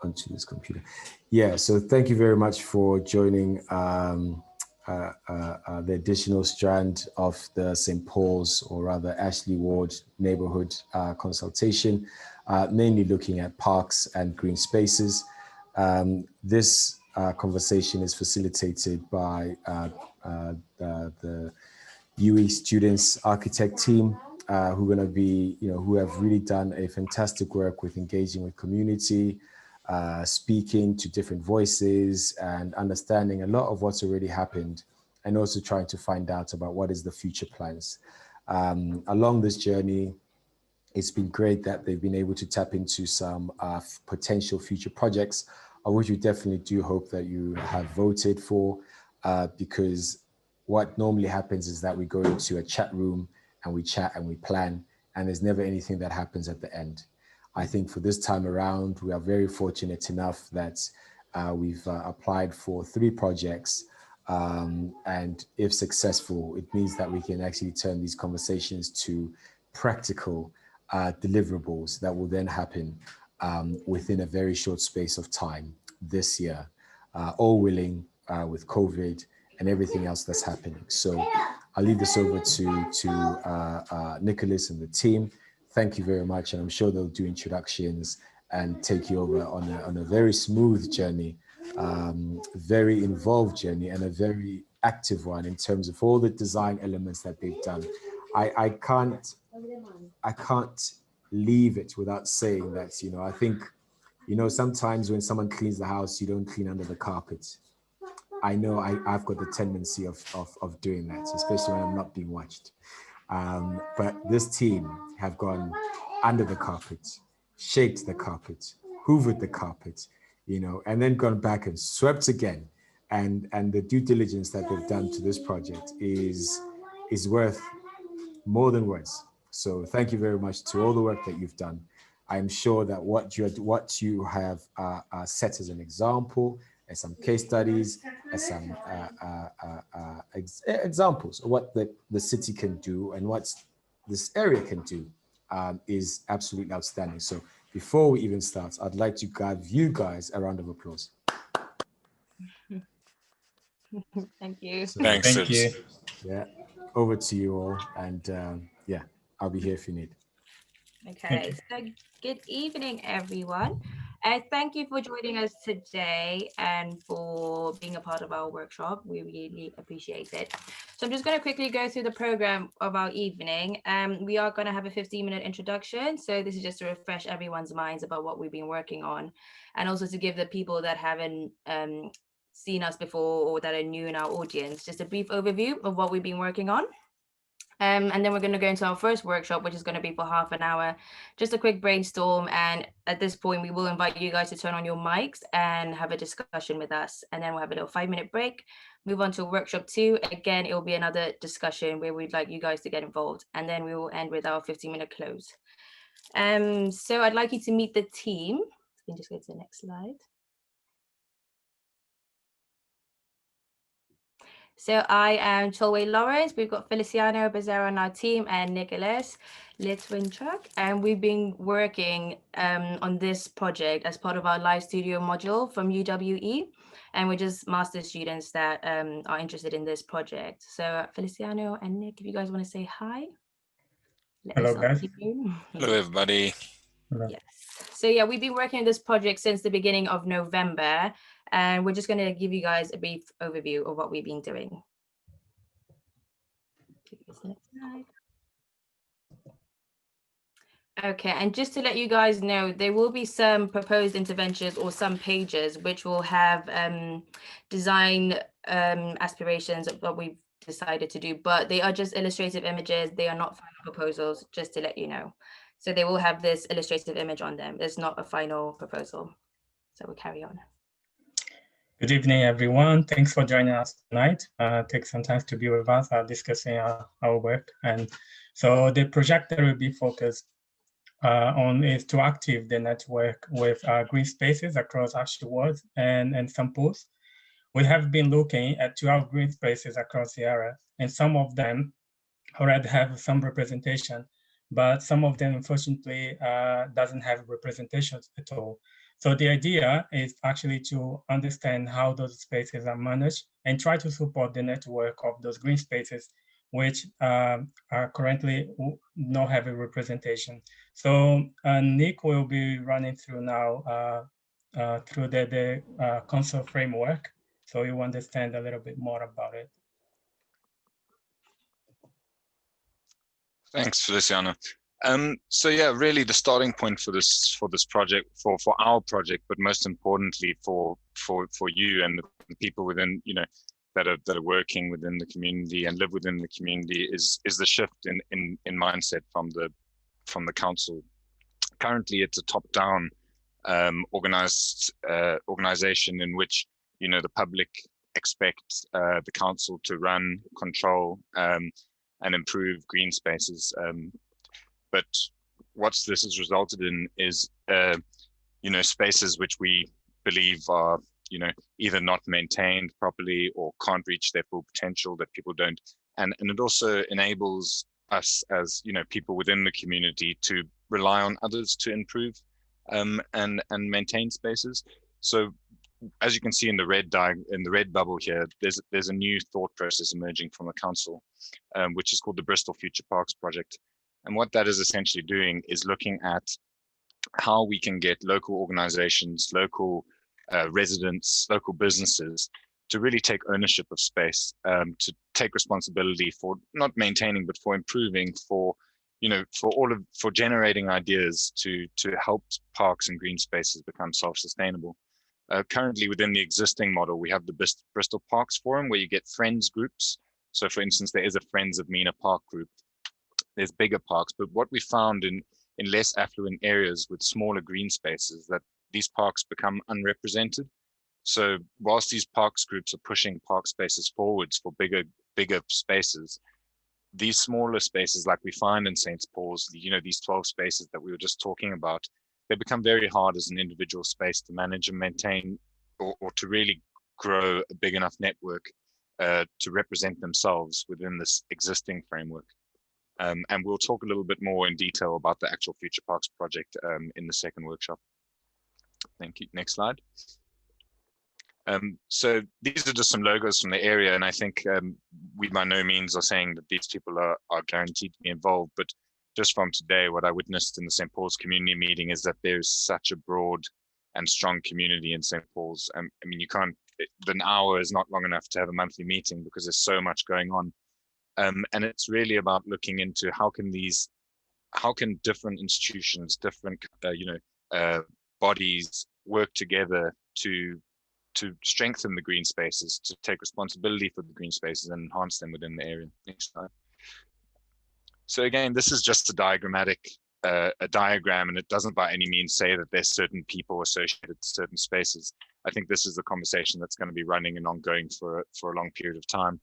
onto this computer. Yeah, so thank you very much for joining the additional strand of the St. Paul's, or rather Ashley Ward neighborhood consultation, mainly looking at parks and green spaces. This conversation is facilitated by the UE Students Architect team, who are going to be, who have really done a fantastic work with engaging with community, speaking to different voices and understanding a lot of what's already happened, and also trying to find out about what is the future plans. Along this journey, it's been great that they've been able to tap into some potential future projects, of which we definitely do hope that you have voted for, because what normally happens is that we go into a chat room and we chat and we plan, and there's never anything that happens at the end. I think for this time around, we are very fortunate enough that we've applied for 3 projects, and if successful, it means that we can actually turn these conversations to practical deliverables that will then happen within a very short space of time this year, all willing with COVID and everything else that's happening. So I'll leave this over to Nicholas and the team. Thank you very much, and I'm sure they'll do introductions and take you over on a very smooth journey, very involved journey, and a very active one in terms of all the design elements that they've done. I can't leave it without saying that, I think, sometimes when someone cleans the house, you don't clean under the carpet. I know I've got the tendency of doing that, especially when I'm not being watched. But this team have gone under the carpet, shaked the carpet, hoovered the carpet, and then gone back and swept again. And the due diligence that they've done to this project is worth more than words. So thank you very much to all the work that you've done. I'm sure that what you have set as an example, as some case studies, as some examples of what the city can do and what this area can do, is absolutely outstanding. So before we even start, I'd like to give you guys a round of applause. Thank you. So, Thank you. Yeah, over to you all. And yeah, I'll be here if you need. Okay, so good evening, everyone. Thank you for joining us today and for being a part of our workshop. We really appreciate it. So I'm just going to quickly go through the program of our evening. We are going to have a 15-minute introduction. So this is just to refresh everyone's minds about what we've been working on, and also to give the people that haven't seen us before or that are new in our audience just a brief overview of what we've been working on. And then we're going to go into our first workshop, which is going to be for half an hour, just a quick brainstorm. And at this point, we will invite you guys to turn on your mics and have a discussion with us. And then we'll have a little 5-minute break, move on to workshop 2. Again, it will be another discussion where we'd like you guys to get involved. And then we will end with our 15-minute close. So I'd like you to meet the team. You can just go to the next slide. So I am Cholwe Lawrence. We've got Feliciano Becerra on our team and Nicholas Litwinchuk. And we've been working on this project as part of our live studio module from UWE. And we're just master's students that are interested in this project. So Feliciano and Nick, if you guys want to say hi. Hello, guys. Hello, everybody. Hello. Yes. So yeah, we've been working on this project since the beginning of November. And we're just going to give you guys a brief overview of what we've been doing. Okay, and just to let you guys know, there will be some proposed interventions or some pages which will have design aspirations of what we've decided to do, but they are just illustrative images. They are not final proposals, just to let you know. So they will have this illustrative image on them. It's not a final proposal. So we'll carry on. Good evening, everyone. Thanks for joining us tonight. Take some time to be with us discussing our work. And so the project that will be focused on is to activate the network with green spaces across Ashley Ward and St. Paul's. We have been looking at 12 green spaces across the area, and some of them already have some representation, but some of them, unfortunately, doesn't have representation at all. So the idea is actually to understand how those spaces are managed and try to support the network of those green spaces, which are currently not have a representation. So Nick will be running through now through the council framework, so you understand a little bit more about it. Thanks, Feliciano. So yeah, really the starting point for this project, for our project, but most importantly for you and the people within, you know, that are working within the community and live within the community is the shift in mindset from the council. Currently, it's a top-down organization in which, you know, the public expect the council to run, control, and improve green spaces. But what this has resulted in is, you know, spaces which we believe are, you know, either not maintained properly or can't reach their full potential, that people don't. And it also enables us as, you know, people within the community to rely on others to improve and maintain spaces. So as you can see in the red bubble here, there's a new thought process emerging from the council, which is called the Bristol Future Parks Project. And what that is essentially doing is looking at how we can get local organizations, local residents, local businesses to really take ownership of space, to take responsibility for not maintaining, but for improving, for, you know, for generating ideas to help parks and green spaces become self-sustainable. Currently within the existing model, we have the Bristol Parks Forum where you get friends groups. So for instance, there is a Friends of MINA Park group. There's bigger parks, but what we found in less affluent areas with smaller green spaces, that these parks become unrepresented. So whilst these parks groups are pushing park spaces forwards for bigger spaces, these smaller spaces like we find in St. Paul's, you know, these 12 spaces that we were just talking about, they become very hard as an individual space to manage and maintain, or to really grow a big enough network to represent themselves within this existing framework. And we'll talk a little bit more in detail about the actual Future Parks project in the second workshop. Thank you. Next slide. So these are just some logos from the area, and I think we by no means are saying that these people are guaranteed to be involved, but just from today, what I witnessed in the St. Paul's community meeting is that there's such a broad and strong community in St. Paul's. I mean, an hour is not long enough to have a monthly meeting because there's so much going on. And it's really about looking into how can different institutions, different bodies work together to strengthen the green spaces, to take responsibility for the green spaces and enhance them within the area. Next slide. So again, this is just a diagram, and it doesn't by any means say that there's certain people associated to certain spaces. I think this is a conversation that's going to be running and ongoing for a long period of time.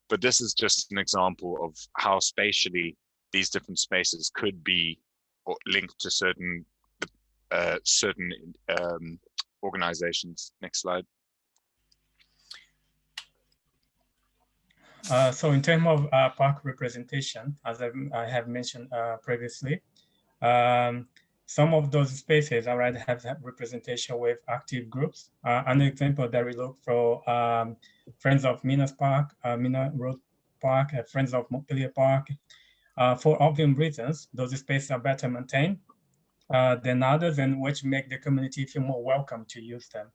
But this is just an example of how spatially these different spaces could be linked to certain organizations. Next slide. So in terms of park representation, as I have mentioned previously, some of those spaces already have representation with active groups. An example that we look for Friends of Mina's Park, Mina Road Park, Friends of Montpellier Park. For obvious reasons, those spaces are better maintained than others, and which make the community feel more welcome to use them.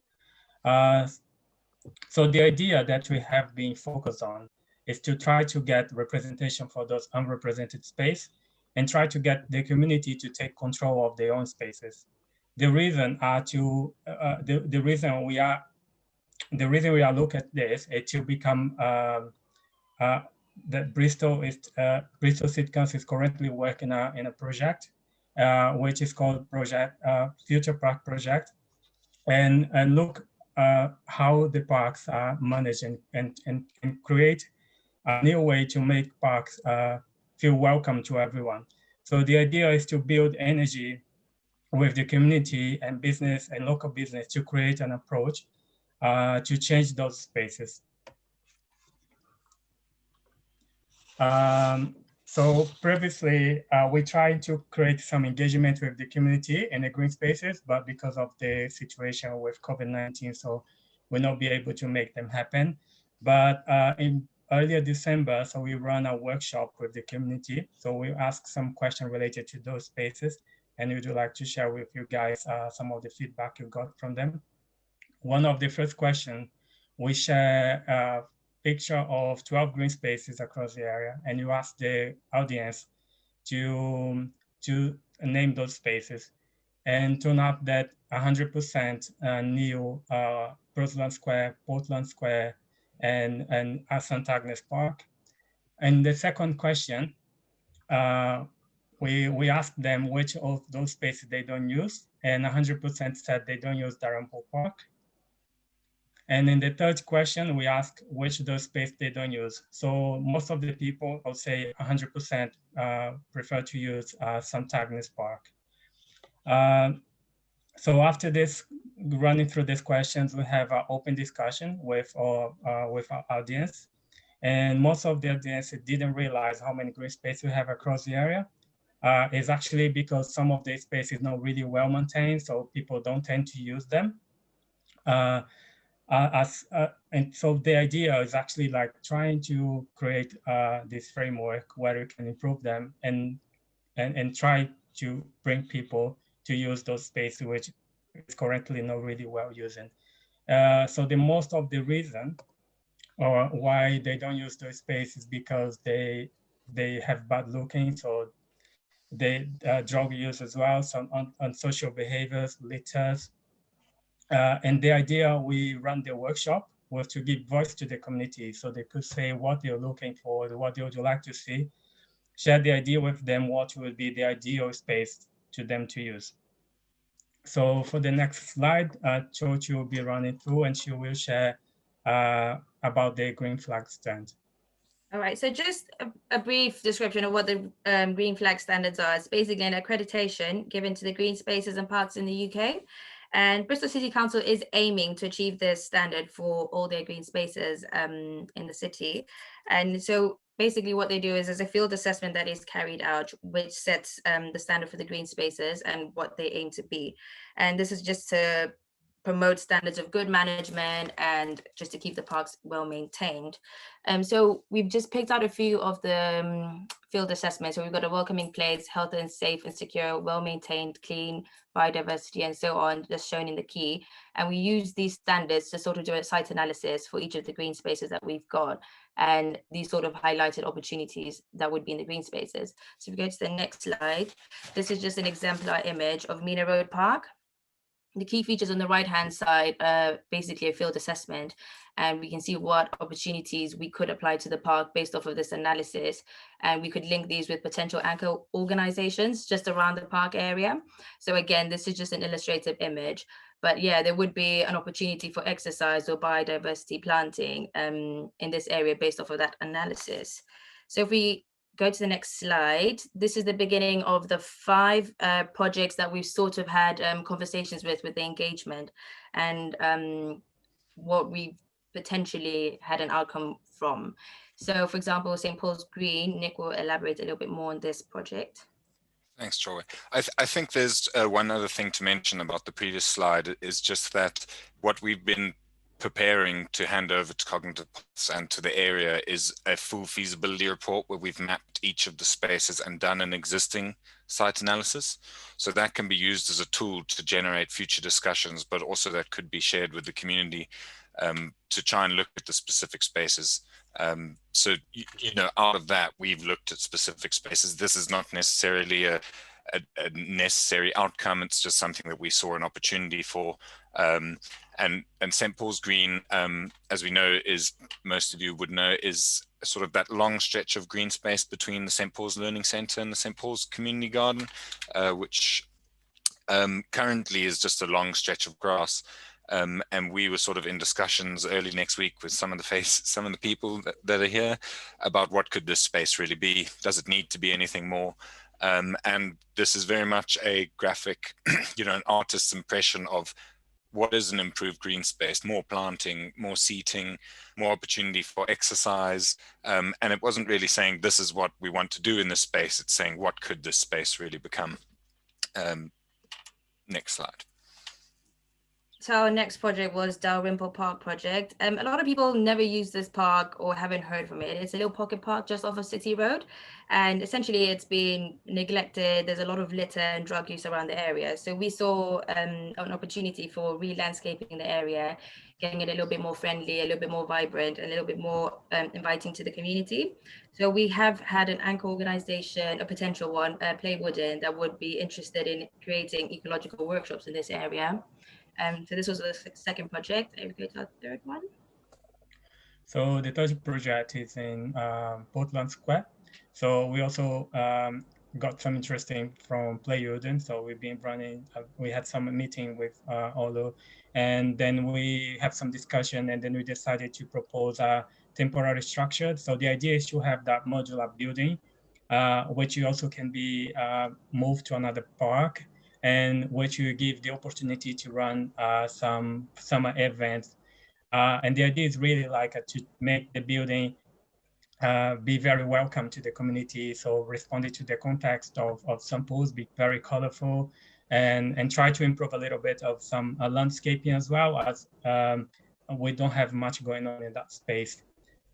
So the idea that we have been focused on is to try to get representation for those unrepresented space and try to get the community to take control of their own spaces. The reason we are looking at this is to become that Bristol City Council is currently working in a project which is called Future Park Project, and look how the parks are managed and create a new way to make parks feel welcome to everyone. So the idea is to build energy with the community and business and local business to create an approach to change those spaces. So previously, we tried to create some engagement with the community in the green spaces, but because of the situation with COVID-19, so we'll not be able to make them happen. But in earlier December, so we run a workshop with the community. So we ask some questions related to those spaces, and we'd like to share with you guys some of the feedback you got from them. One of the first questions, we share a picture of 12 green spaces across the area, and you ask the audience to name those spaces. And turn out that 100% knew Roseland Square, Portland Square, and St. Agnes Park. And the second question, we asked them which of those spaces they don't use, and 100% said they don't use Dalrymple Park. And in the third question, we ask which of those spaces they don't use. So most of the people, I'll say 100%, prefer to use St. Agnes Park. So after this, running through these questions, we have an open discussion with our audience. And most of the audience didn't realize how many green spaces we have across the area. It's actually because some of the space is not really well maintained, so people don't tend to use them. And so the idea is actually like trying to create this framework where we can improve them and try to bring people to use those spaces which is currently not really well using. So the most of the reason or why they don't use those spaces because they have bad looking, so they drug use as well, some unsocial behaviors, litters. And the idea we ran the workshop was to give voice to the community so they could say what they're looking for, what they would like to see, share the idea with them, what would be the ideal space to them to use. So for the next slide, Chochi will be running through and she will share about the green flag stand. All right, so just a brief description of what the green flag standards are. It's basically an accreditation given to the green spaces and parks in the UK. And Bristol City Council is aiming to achieve this standard for all their green spaces in the city. And so basically what they do is there's a field assessment that is carried out, which sets the standard for the green spaces and what they aim to be. And this is just to promote standards of good management and just to keep the parks well maintained. So we've just picked out a few of the field assessments. So we've got a welcoming place, healthy and safe and secure, well maintained, clean, biodiversity and so on, just shown in the key. And we use these standards to sort of do a site analysis for each of the green spaces that we've got and these sort of highlighted opportunities that would be in the green spaces. So if we go to the next slide, this is just an exemplar image of MINA Road Park. The key features on the right-hand side are basically a field assessment, and we can see what opportunities we could apply to the park based off of this analysis. And we could link these with potential anchor organizations just around the park area. So again, this is just an illustrative image, but yeah, there would be an opportunity for exercise or biodiversity planting in this area based off of that analysis. So if we go to the next slide. This is the beginning of the 5 projects that we've sort of had conversations with the engagement and what we potentially had an outcome from. So for example, St. Paul's Green, Nick will elaborate a little bit more on this project. Thanks, Troy. I think there's one other thing to mention about the previous slide is just that what we've been preparing to hand over to Cognitive Paths and to the area is a full feasibility report where we've mapped each of the spaces and done an existing site analysis. So that can be used as a tool to generate future discussions, but also that could be shared with the community to try and look at the specific spaces. So, you know, out of that, we've looked at specific spaces. This is not necessarily a necessary outcome. It's just something that we saw an opportunity for. And St. Paul's Green, as we know, is, most of you would know, is sort of that long stretch of green space between the St. Paul's Learning Centre and the St. Paul's Community Garden, which currently is just a long stretch of grass. And we were sort of in discussions early next week with some of the people that are here about what could this space really be? Does it need to be anything more? And this is very much a graphic, you know, an artist's impression of what is an improved green space? More planting, more seating, more opportunity for exercise. And it wasn't really saying this is what we want to do in this space. It's saying what could this space really become? Next slide. So our next project was Dalrymple Park project. A lot of people never use this park or haven't heard from it. It's a little pocket park just off of City Road. And essentially it's been neglected. There's a lot of litter and drug use around the area. So we saw an opportunity for re-landscaping the area, getting it a little bit more friendly, a little bit more vibrant, a little bit more inviting to the community. So we have had an anchor organization, a potential one, Play Wooden, that would be interested in creating ecological workshops in this area. So this was the second project. I will go to our third one. So the third project is in Portland Square. So we also got some interesting from Play Wooden. So we've been running, we had some meeting with Olu, and then we have some discussion, and then we decided to propose a temporary structure. So the idea is to have that modular building, which you also can be moved to another park, and which you give the opportunity to run some summer events. And the idea is really like to make the building be very welcome to the community. So responding to the context of some pools, be very colorful, and try to improve a little bit of some landscaping as well, as we don't have much going on in that space.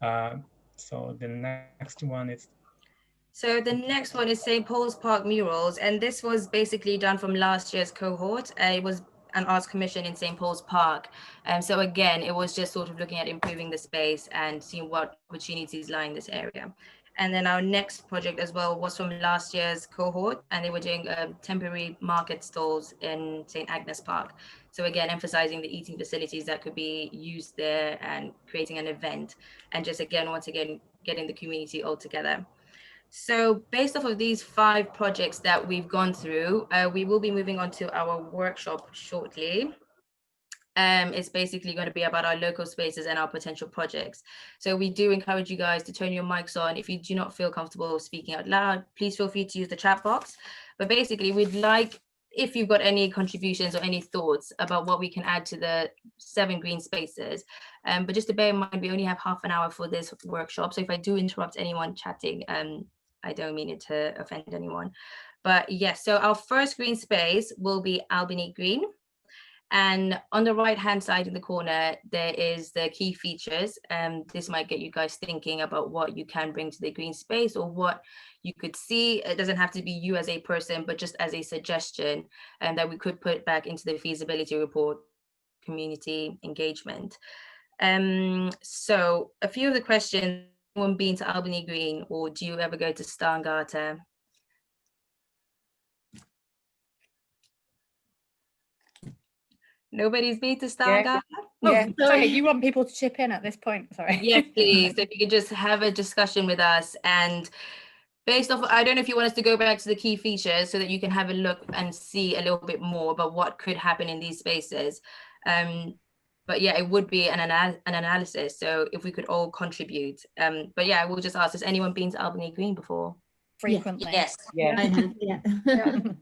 So the next one is. So the next one is St. Paul's Park Murals, and this was basically done from last year's cohort. It was an arts commission in St. Paul's Park. So again, it was just sort of looking at improving the space and seeing what opportunities lie in this area. And then our next project as well was from last year's cohort, and they were doing temporary market stalls in St. Agnes Park. So again, emphasizing the eating facilities that could be used there and creating an event, and just again, once again, getting the community all together. So based off of these 5 projects that we've gone through, we will be moving on to our workshop shortly. It's basically going to be about our local spaces and our potential projects. So we do encourage you guys to turn your mics on. If you do not feel comfortable speaking out loud, please feel free to use the chat box. But basically, we'd like, if you've got any contributions or any thoughts about what we can add to the 7 green spaces. But just to bear in mind, we only have half an hour for this workshop. So if I do interrupt anyone chatting, I don't mean it to offend anyone. But yes, so our first green space will be Albany Green. And on the right-hand side in the corner, there is the key features. This might get you guys thinking about what you can bring to the green space or what you could see. It doesn't have to be you as a person, but just as a suggestion, and that we could put back into the feasibility report, community engagement. So a few of the questions, anyone been to Albany Green, or do you ever go to Starngata? Nobody's been to Starngata? Yeah. Oh, sorry, you want people to chip in at this point? Sorry. Yes, please. So if you could just have a discussion with us, and based off, I don't know if you want us to go back to the key features so that you can have a look and see a little bit more about what could happen in these spaces. But yeah, it would be an analysis. So if we could all contribute. But yeah, I will just ask, has anyone been to Albany Green before? Frequently. Yes. Yeah. I have, yeah.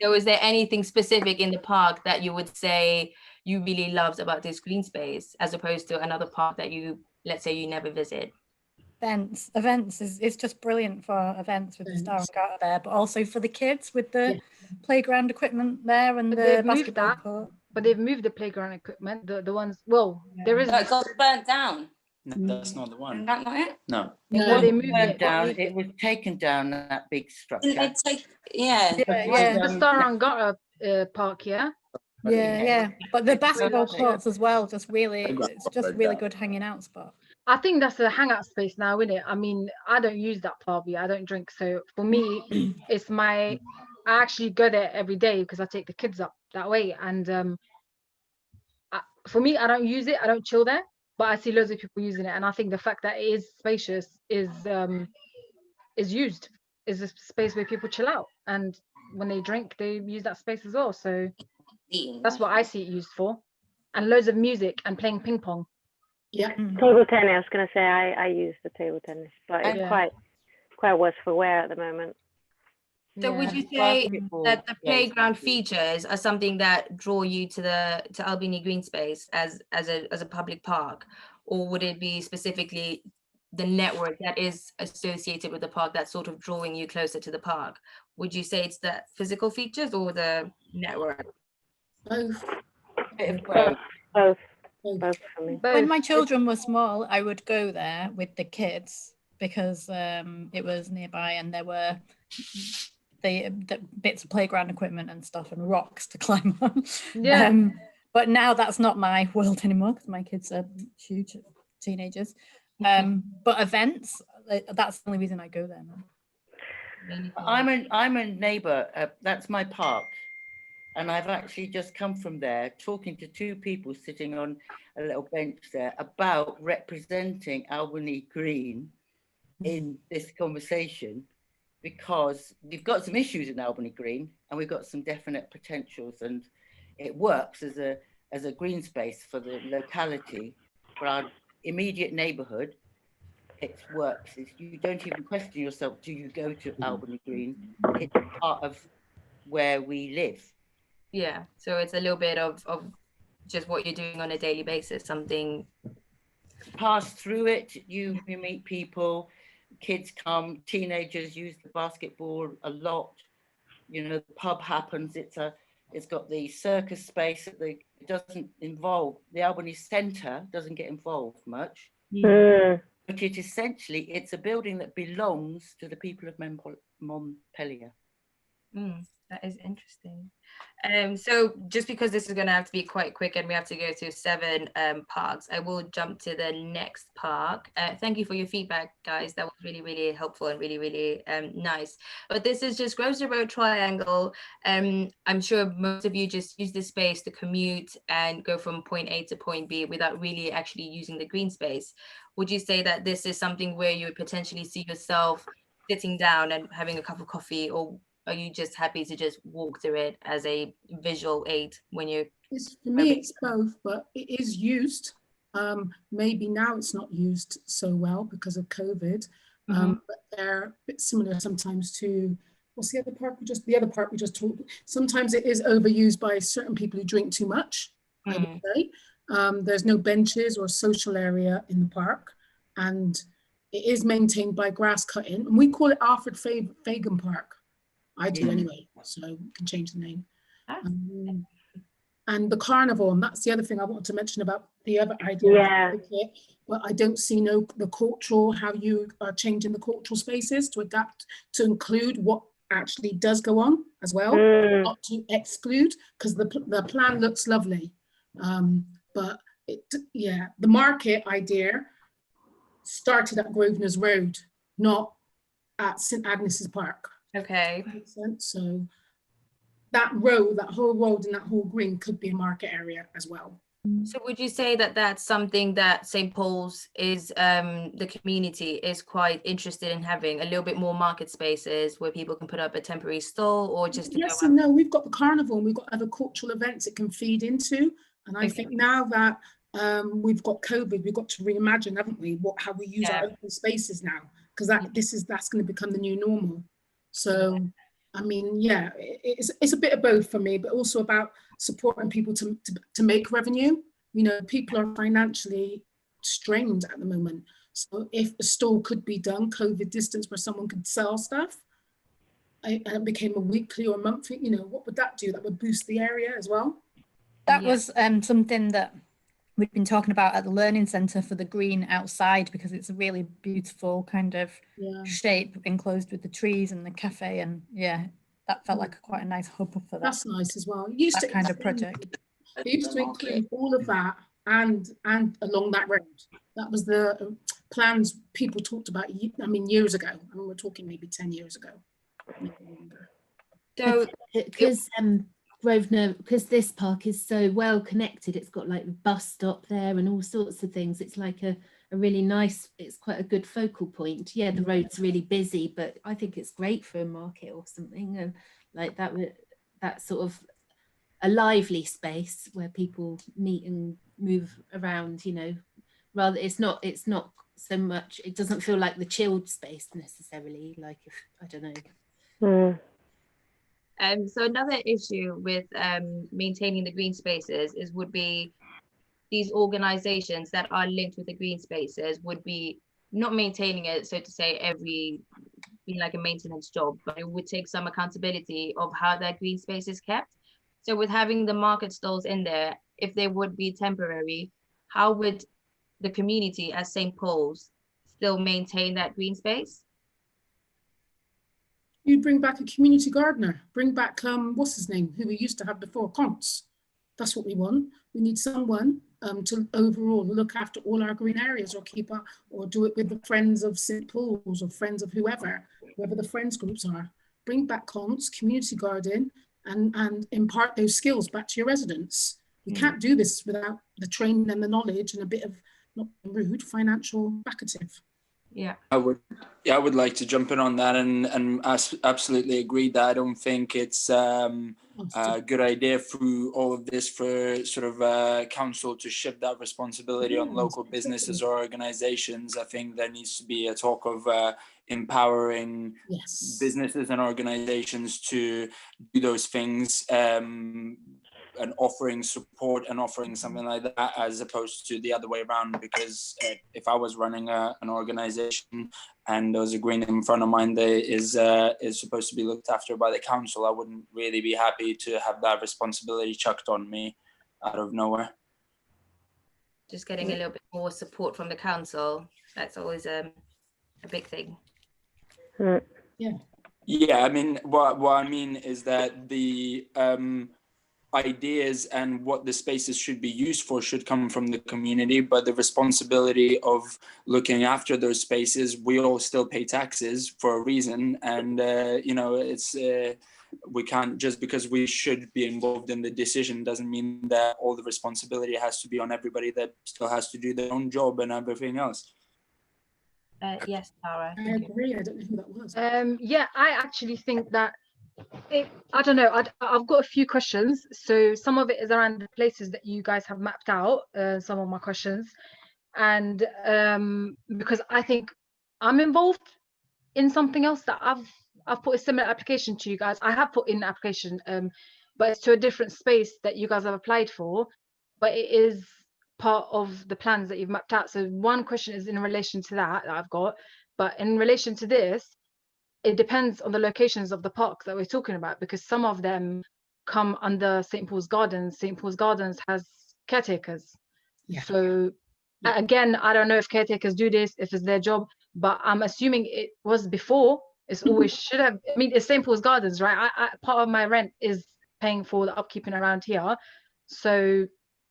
So is there anything specific in the park that you would say you really loved about this green space, as opposed to another park that you, let's say, you never visit? Events is just brilliant for events with the Starngata there, but also for the kids with the playground equipment there and the basketball court. But they've moved the playground equipment, the ones, well, there is. No, it got burnt down. No, that's not the one. Is that not it? No. Well, they moved burned it. down. It was taken down, that big structure. Didn't they take, yeah. The Starangata park, yeah. Yeah. But the basketball courts as well, it's just really good hanging out spot. I think that's a hangout space now, isn't it? I mean, I don't use that park, I don't drink. So for me, it's I actually go there every day because I take the kids up that way. And for me, I don't use it. I don't chill there, but I see loads of people using it. And I think the fact that it is spacious is a space where people chill out. And when they drink, they use that space as well. So that's what I see it used for. And loads of music and playing ping pong. Yeah. Table tennis. I was going to say I use the table tennis, but it's quite worse for wear at the moment. So would you say that the playground features are something that draw you to Albany Green Space as a public park, or would it be specifically the network that is associated with the park that's sort of drawing you closer to the park? Would you say it's the physical features or the network? Both. Both for me. When my children were small, I would go there with the kids because it was nearby and there were the bits of playground equipment and stuff and rocks to climb on. Yeah. But now that's not my world anymore because my kids are huge teenagers. But events, that's the only reason I go there now. I'm a neighbour. That's my park. And I've actually just come from there talking to two people sitting on a little bench there about representing Albany Green in this conversation, because we've got some issues in Albany Green and we've got some definite potentials, and it works as a green space for the locality, for our immediate neighbourhood. It works. You don't even question yourself, do you go to Albany Green? It's part of where we live. Yeah, so it's a little bit of just what you're doing on a daily basis, something. Pass through it, you meet people, kids come, teenagers use the basketball a lot. You know, the pub happens, it's got the circus space, it doesn't involve, the Albany Centre doesn't get involved much. But it's a building that belongs to the people of Montpellier. That is interesting. So just because this is going to have to be quite quick and we have to go to 7 parks, I will jump to the next park. Thank you for your feedback, guys. That was really, really helpful and really, really nice. But this is just Grosvenor Road Triangle. I'm sure most of you just use this space to commute and go from point A to point B without really actually using the green space. Would you say that this is something where you would potentially see yourself sitting down and having a cup of coffee, or are you just happy to just walk through it as a visual aid when you? For me, it's both, but it is used. Maybe now it's not used so well because of COVID, but they're a bit similar sometimes to, what's the other park the other park we just talked. Sometimes it is overused by certain people who drink too much, I would say. There's no benches or social area in the park, and it is maintained by grass cutting. And we call it Alfred Fagan Park. I do anyway, so we can change the name. And the carnival, and that's the other thing I wanted to mention about the other idea. But I don't see the cultural, how you are changing the cultural spaces to adapt, to include what actually does go on as well, not to exclude, because the plan looks lovely. But the market idea started at Grosvenor's Road, not at St Agnes's Park. Okay. Makes sense. So that road, that whole road and that whole green could be a market area as well. So would you say that that's something that St. Paul's is, the community is quite interested in having a little bit more market spaces where people can put up a temporary stall, or just to yes and no? We've got the carnival and we've got other cultural events it can feed into. And I think now that we've got COVID, we've got to reimagine, haven't we, how we use our open spaces now, because that's going to become the new normal. So, I mean, yeah, it's a bit of both for me, but also about supporting people to make revenue. You know, people are financially strained at the moment. So if a store could be done, COVID distance, where someone could sell stuff, and it became a weekly or monthly, you know, what would that do? That would boost the area as well. That was something that we've been talking about at the Learning Centre for the green outside, because it's a really beautiful kind of shape enclosed with the trees and the cafe, and that felt like quite a nice hub for that. That's nice as well. Used that to kind of project. They used to include all of that and along that road. That was the plans people talked about, I mean, years ago. I mean, we're talking maybe 10 years ago. So because Grosvenor, because this park is so well connected, it's got like the bus stop there and all sorts of things. It's like a really nice, it's quite a good focal point. Yeah, the road's really busy, but I think it's great for a market or something, and like that sort of a lively space where people meet and move around, you know, rather it's not so much, it doesn't feel like the chilled space necessarily, like, if I don't know. So another issue with maintaining the green spaces would be these organizations that are linked with the green spaces would be not maintaining it, so to say, be like a maintenance job, but it would take some accountability of how that green space is kept. So with having the market stalls in there, if they would be temporary, how would the community as St. Paul's still maintain that green space? You'd bring back a community gardener, bring back, what's his name, who we used to have before, Conts. That's what we want. We need someone to overall look after all our green areas, or keep up, or do it with the Friends of St. Paul's or Friends of whoever the friends groups are. Bring back Conts, community garden, and impart those skills back to your residents. We can't do this without the training and the knowledge and a bit of, not rude, financial backative. Yeah, I would like to jump in on that and absolutely agree that I don't think it's a good idea through all of this for sort of council to shift that responsibility on local businesses or organizations. I think there needs to be a talk of empowering businesses and organizations to do those things, and offering support and offering something like that, as opposed to the other way around. Because if I was running an organization and there was a green in front of mine that is supposed to be looked after by the council, I wouldn't really be happy to have that responsibility chucked on me out of nowhere. Just getting a little bit more support from the council, that's always a big thing. Yeah, I mean, what I mean is that the ideas and what the spaces should be used for should come from the community, but the responsibility of looking after those spaces, we all still pay taxes for a reason, and it's we can't, just because we should be involved in the decision doesn't mean that all the responsibility has to be on everybody that still has to do their own job and everything else. Yes, Tara. I agree. I don't know who that was. Yeah, I actually think that I don't know. I've got a few questions. So some of it is around the places that you guys have mapped out. Some of my questions, and because I think I'm involved in something else that I've put a similar application to you guys. I have put in an application, but it's to a different space that you guys have applied for, but it is part of the plans that you've mapped out. So one question is in relation to that I've got, but in relation to this, it depends on the locations of the parks that we're talking about, because some of them come under St. Paul's Gardens. St. Paul's Gardens has caretakers. So again, I don't know if caretakers do this, if it's their job, but I'm assuming it was before. It's always should have. I mean, it's St. Paul's Gardens, right? Part of my rent is paying for the upkeeping around here. So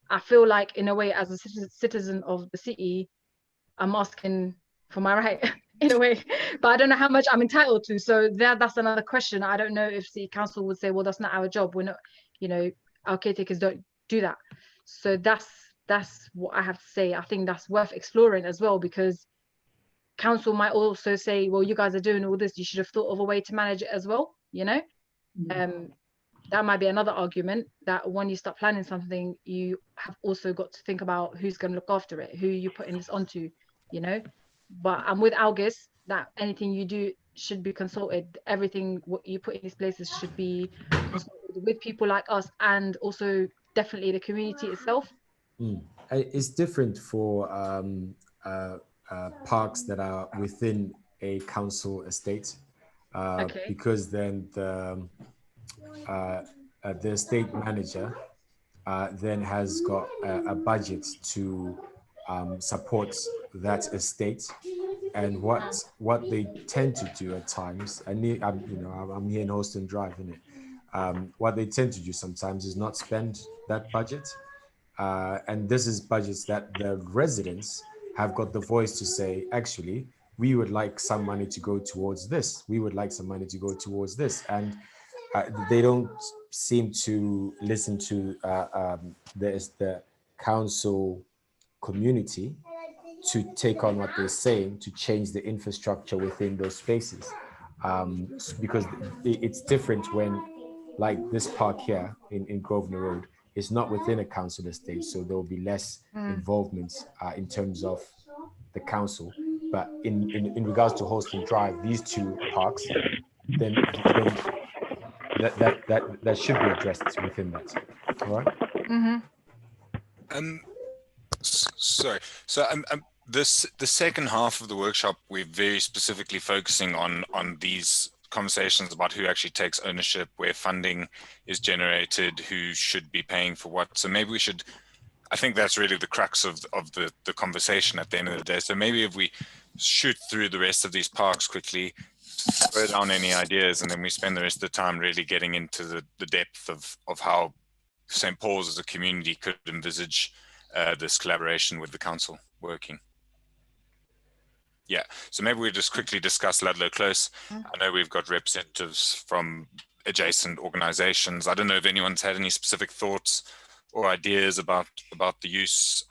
I feel like, in a way, as a citizen of the city, I'm asking for my right in a way, but I don't know how much I'm entitled to. So that's another question. I don't know if City Council would say, well, that's not our job. We're not, our caretakers don't do that. So that's what I have to say. I think that's worth exploring as well, because council might also say, well, you guys are doing all this, you should have thought of a way to manage it as well, that might be another argument, that when you start planning something, you have also got to think about who's going to look after it, who you're putting this onto, But I'm with August that anything you do should be consulted. Everything what you put in these places should be consulted with people like us, and also definitely the community itself. It's different for parks that are within a council estate, because then the estate manager then has got a budget to support that estate. And what they tend to do at times, I'm here in HALSTON Drive, innit? What they tend to do sometimes is not spend that budget. And this is budgets that the residents have got the voice to say, actually, we would like some money to go towards this. We would like some money to go towards this. And they don't seem to listen to the council community to take on what they're saying, to change the infrastructure within those spaces. Because it's different when, like this park here in Grosvenor Road, it's not within a council estate, so there will be less involvement in terms of the council. But in regards to HALSTON Drive, these two parks, then that should be addressed within that. All right. Sorry. So the second half of the workshop, we're very specifically focusing on these conversations about who actually takes ownership, where funding is generated, who should be paying for what. So maybe we should, I think that's really the crux of the conversation at the end of the day. So maybe if we shoot through the rest of these parks quickly, throw down any ideas, and then we spend the rest of the time really getting into the depth of how St. Paul's as a community could envisage this collaboration with the council working. Yeah, so maybe we just quickly discuss Ludlow Close. I know we've got representatives from adjacent organizations. I don't know if anyone's had any specific thoughts or ideas about the use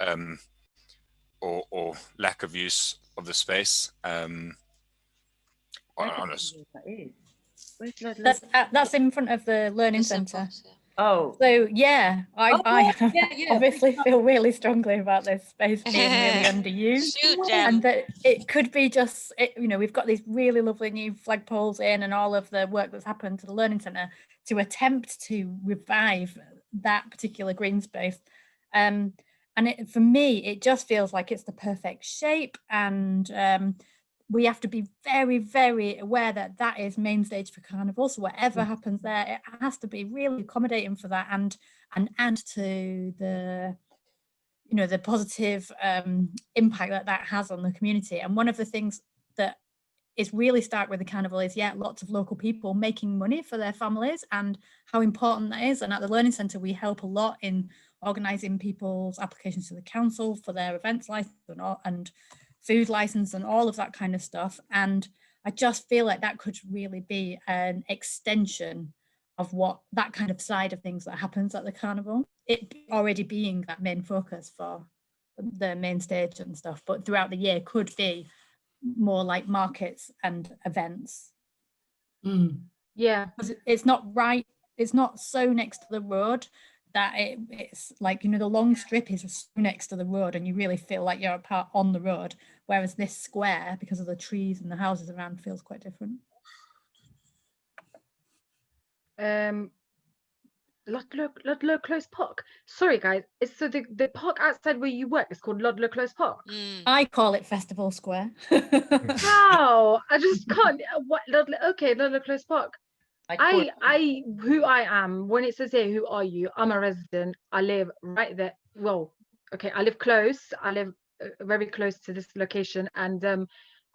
or lack of use of the space. That's in front of the Learning Centre. Oh. So yeah, I obviously feel really strongly about this space being really underused, and that it could be just, you know, we've got these really lovely new flagpoles in and all of the work that's happened to the Learning Centre to attempt to revive that particular green space. And for me, it just feels like it's the perfect shape, and we have to be very, very aware that that is main stage for Carnival. So whatever happens there, it has to be really accommodating for that and add to the, you know, the positive impact that has on the community. And one of the things that is really stark with the Carnival is, lots of local people making money for their families and how important that is. And at the Learning Centre, we help a lot in organising people's applications to the council for their events license and food license and all of that kind of stuff. And I just feel like that could really be an extension of what that kind of side of things that happens at the Carnival, it already being that main focus for the main stage and stuff, but throughout the year could be more like markets and events. Yeah, it's not right, it's not so next to the road that it's like, you know, the long strip is so next to the road and you really feel like you're on the road, whereas this square, because of the trees and the houses around, feels quite different. Ludlow Close Park. Sorry guys, it's so the park outside where you work is called Ludlow Close Park. I call it Festival Square. How? I just can't. What Ludlow? Okay, Ludlow Close Park. Who I am, when it says here, who are you? I'm a resident. I live right there. Well, okay, I live close. I live very close to this location, and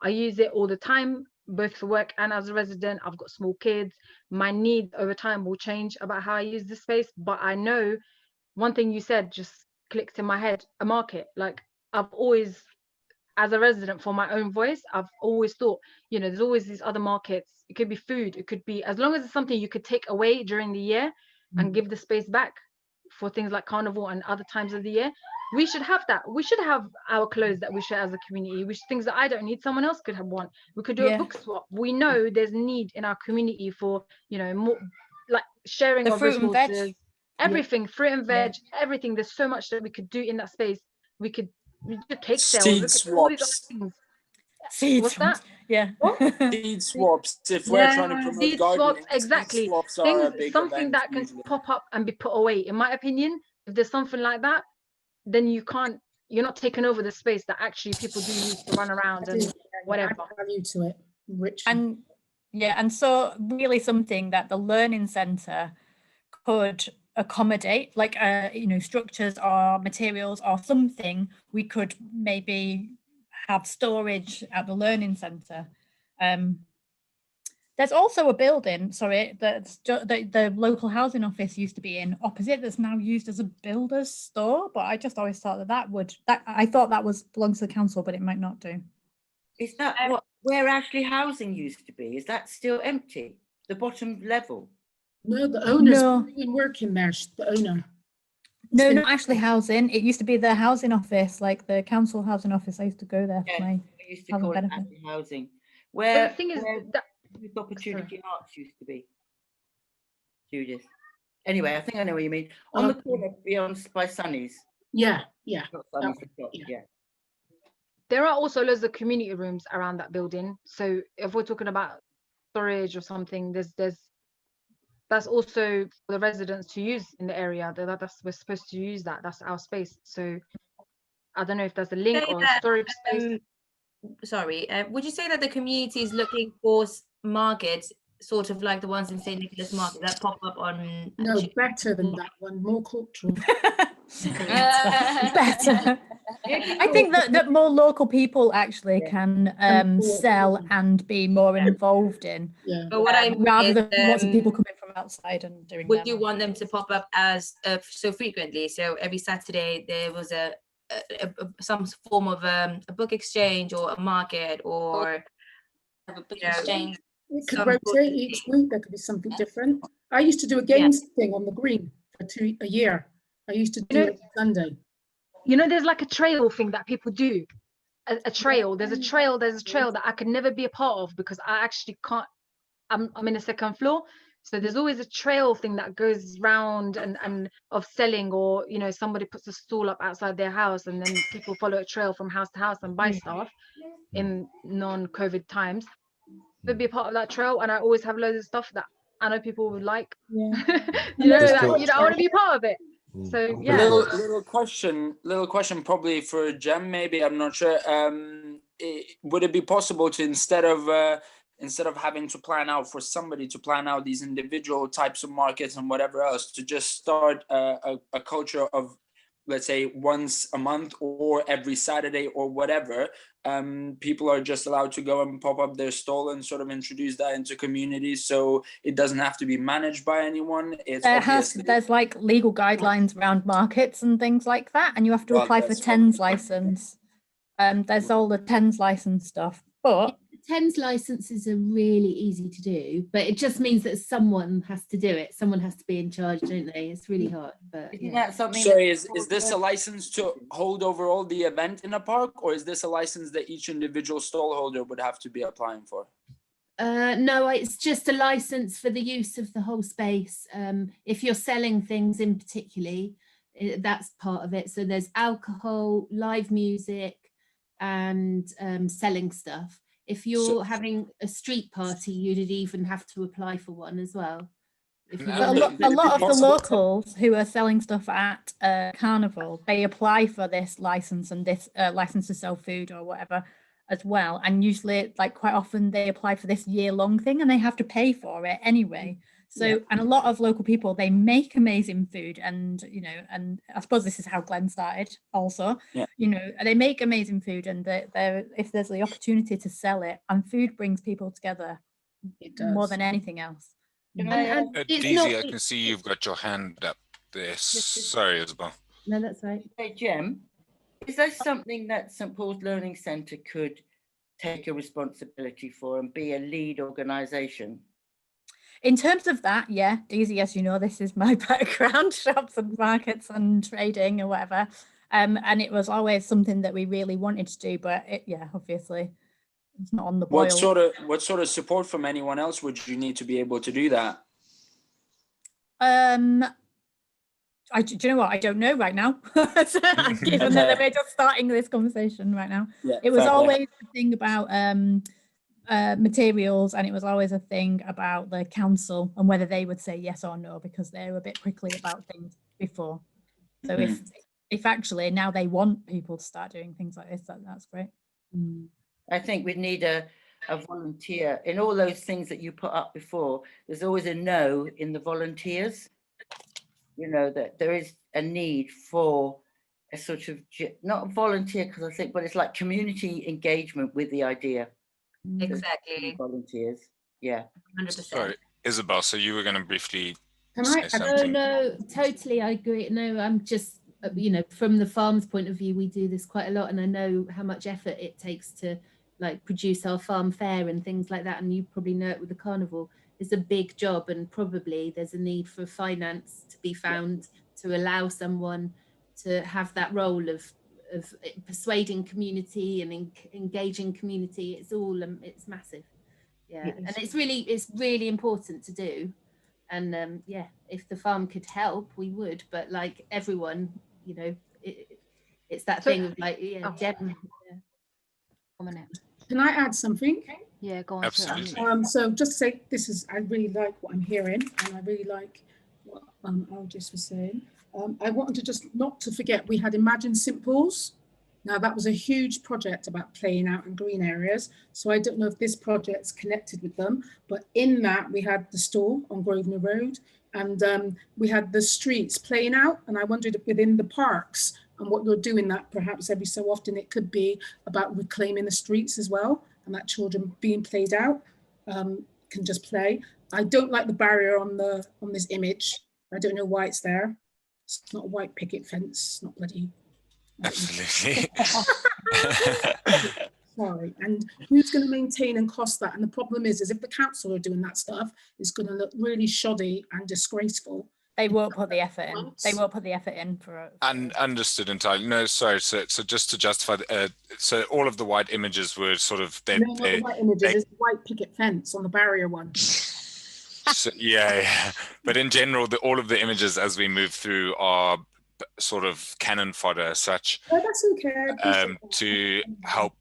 I use it all the time, both for work and as a resident. I've got small kids. My needs over time will change about how I use this space, but I know one thing you said just clicked in my head: a market. Like, I've always, as a resident, for my own voice, I've always thought, you know, there's always these other markets. It could be food, it could be, as long as it's something you could take away during the year and give the space back for things like Carnival and other times of the year. We should have that. We should have our clothes that we share as a community, which things that I don't need, someone else could have one. We could do a book swap. We know there's need in our community for, you know, more like sharing the of fruit and resources, veg. everything, fruit and veg, everything. There's so much that we could do in that space. We could take sales. Look at all these other things. Seed What's that? Yeah. Seed swaps. If we're trying to promote seed gardening, swaps, exactly. seed swaps are a big Something event that can usually. pop up and be put away. In my opinion, if there's something like that, then you're not taking over the space that actually people do use to run around and whatever. Value to it, rich. And so really something that the Learning Centre could accommodate, like you know, structures or materials or something. We could maybe have storage at the Learning Centre. There's also a building, sorry, that's the local housing office used to be in opposite, that's now used as a builder's store, but I just always thought I thought that belongs to the council, but it might not do. Is that where Ashley Housing used to be? Is that still empty? The bottom level? No, the owner's been working there, the owner. No, not Ashley Housing. It used to be the housing office, like the council housing office. I used to go there for my used to call it Ashley Housing. Where the thing is that Youth Opportunity Arts used to be. Judith. Anyway, I think I know what you mean. On the corner beyond by Sunny's. Yeah. There are also loads of community rooms around that building. So if we're talking about storage or something, there's that's also for the residents to use in the area. We're supposed to use that. That's our space. So I don't know if there's a link or a storage space. Sorry, would you say that the community is looking for markets, sort of like the ones in St. Nicholas Market that pop up on? No, better than that one, more cultural. Better. I think that more local people actually can sell and be more involved in. Yeah. But what I mean rather is, than lots of people coming from outside and doing. Would you want them to pop up as so frequently? So every Saturday there was some form of a book exchange or a market or a book exchange. It could rotate each week. There could be something different. I used to do a games thing on the green for a year. I used to do it Sunday. You know, there's like a trail thing that people do. A trail. There's a trail that I could never be a part of because I actually can't. I'm in a second floor. So there's always a trail thing that goes round and of selling, or, you know, somebody puts a stall up outside their house and then people follow a trail from house to house and buy stuff in non-COVID times. I'd be a part of that trail, and I always have loads of stuff that I know people would like. Yeah. you know, I want to be part of it. So yeah. Little question probably for Jem, maybe, I'm not sure. Would it be possible to, instead of having to plan out for somebody to plan out these individual types of markets and whatever else, to just start a culture of, let's say, once a month or every Saturday or whatever, people are just allowed to go and pop up their stall and sort of introduce that into communities, so it doesn't have to be managed by anyone. There's like legal guidelines around markets and things like that, and you have to apply for TENS license. There's all the TENS license stuff, but TENS licenses are really easy to do, but it just means that someone has to do it. Someone has to be in charge, don't they? It's really hard. But yeah. Sorry, is this a license to hold overall the event in a park, or is this a license that each individual stall holder would have to be applying for? No, it's just a license for the use of the whole space. If you're selling things in particularly, that's part of it. So there's alcohol, live music, and selling stuff. If you're having a street party, you'd even have to apply for one as well. A lot of the locals who are selling stuff at Carnival, they apply for this license and this license to sell food or whatever as well. And usually, like, quite often they apply for this year-long thing and they have to pay for it anyway. So, and a lot of local people, they make amazing food, and, you know, and I suppose this is how Glenn started also, you know, they make amazing food, and if there's the opportunity to sell it, and food brings people together more than anything else. Daisy, I can see you've got your hand up there. Sorry, Isabel. No, that's right. Hey, Jem, is there something that St. Paul's Learning Centre could take a responsibility for and be a lead organisation? In terms of that, yeah, Daisy, as you know, this is my background, shops and markets and trading or whatever. And it was always something that we really wanted to do, but obviously it's not on the boil. What sort of support from anyone else would you need to be able to do that? Do you know what? I don't know right now, given that we're just starting this conversation right now. Yeah, it was always a thing about materials, and it was always a thing about the council and whether they would say yes or no, because they were a bit prickly about things before. So if actually now they want people to start doing things like this, that's great. I think we need a volunteer in all those things that you put up before. There's always a no in the volunteers, you know, that there is a need for a sort of, not a volunteer, because I think, but it's like community engagement with the idea. Exactly. Volunteers, yeah. 100%. Sorry, Isabel, so you were going to briefly say something. No, totally, I agree. No, I'm just, you know, from the farm's point of view, we do this quite a lot, and I know how much effort it takes to, like, produce our farm fair and things like that, and you probably know it with the carnival. It's a big job, and probably there's a need for finance to be found to allow someone to have that role of persuading community and engaging community. It's all it's massive, and it's really important to do. And if the farm could help, we would, but like everyone, you know, it's that thing of like Jen. Can I add something? Yeah, go on. Absolutely. So just to say, I really like what I'm hearing, and I really like what Algis was saying. I wanted to just not to forget, we had Imagine St Paul's. Now that was a huge project about playing out in green areas. So I don't know if this project's connected with them, but in that we had the store on Grosvenor Road, and we had the streets playing out. And I wondered if within the parks and what you're doing, that perhaps every so often it could be about reclaiming the streets as well, and that children being played out can just play. I don't like the barrier on this image. I don't know why it's there. It's not a white picket fence, not bloody. Absolutely. Sorry. And who's going to maintain and cost that? And the problem is if the council are doing that stuff, it's going to look really shoddy and disgraceful. They won't put the effort in. They won't put the effort in for Understood entirely. No, sorry. So just to justify, so all of the white images were sort of No, not the white images. It's the white picket fence on the barrier one. So, yeah. But in general, all of the images as we move through are sort of cannon fodder as such. Oh, that's okay. To help,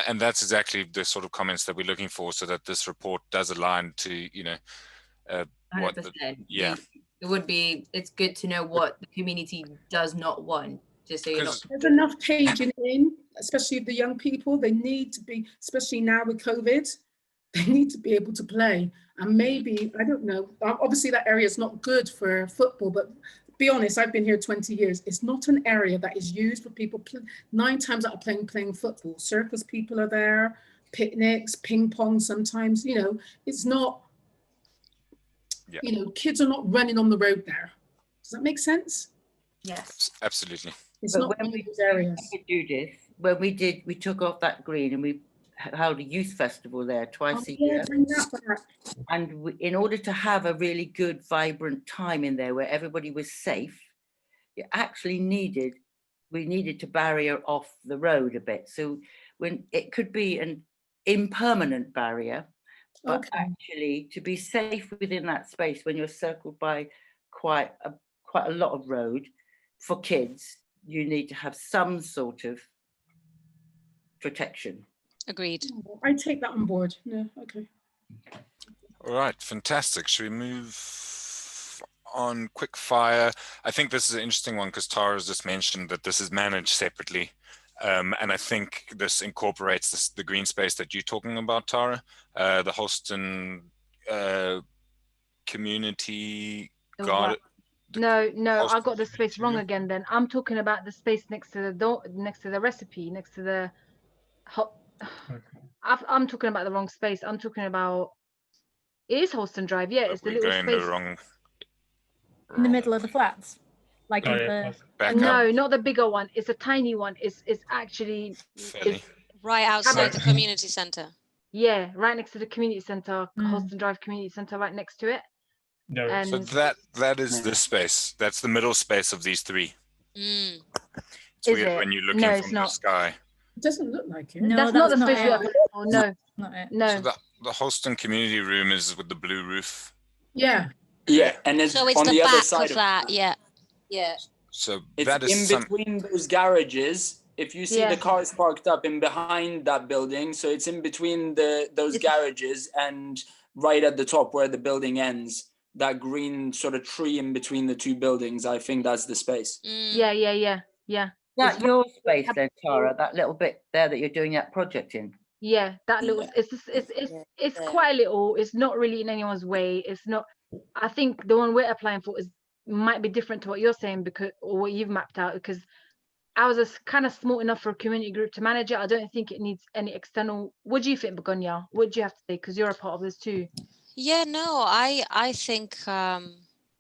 and that's exactly the sort of comments that we're looking for, so that this report does align to, what 100%. yeah. It would be, it's good to know what the community does not want, just so you're not. There's enough paging in, especially the young people. They need to be, especially now with COVID, they need to be able to play. And maybe, I don't know, obviously that area is not good for football, but be honest, I've been here 20 years. It's not an area that is used for people 9 times out of playing football. Circus people are there, picnics, ping pong sometimes, it's not, kids are not running on the road there. Does that make sense? Yes. Absolutely. It's But not when we those areas. Judith, when we took off that green and we held a youth festival there twice a year. Bring that back. And in order to have a really good, vibrant time in there where everybody was safe, we needed to barrier off the road a bit. So when it could be an impermanent barrier, but actually to be safe within that space when you're circled by quite a lot of road for kids, you need to have some sort of protection. Agreed. I take that on board. Yeah, okay. All right, fantastic. Should we move on quick fire? I think this is an interesting one because Tara's just mentioned that this is managed separately. And I think this incorporates the green space that you're talking about, Tara, the HALSTON community garden. No, I got the space wrong again then. I'm talking about the space next to the door, next to the recipe, next to the I'm talking about the wrong space. I'm talking about, it is HALSTON Drive, yeah, it's the little space. In the middle of the flats? Like no, not the bigger one. It's a tiny one. It's actually right outside the community centre. Yeah, right next to the community centre, HALSTON Drive Community Centre, right next to it. And so that is this space. That's the middle space of these three. It's weird when you're looking from the sky. It doesn't look like it. No, that's not the space we are. No, no. So the HALSTON community room is with the blue roof. Yeah. Yeah, and it's so it's on the the back other side of that. Yeah. So it's that is in between those garages. If you see the cars parked up in behind that building, so it's in between those garages and right at the top where the building ends. That green sort of tree in between the two buildings. I think that's the space. Yeah. That's your space then, Tara, that little bit there that you're doing that project in. Yeah, that little, it's quite little. It's not really in anyone's way. It's not, I think the one we're applying for might be different to what you're saying or what you've mapped out, because ours is kind of small enough for a community group to manage it. I don't think it needs any external. What do you think, Begonia? What do you have to say? Because you're a part of this too. Yeah, no, I think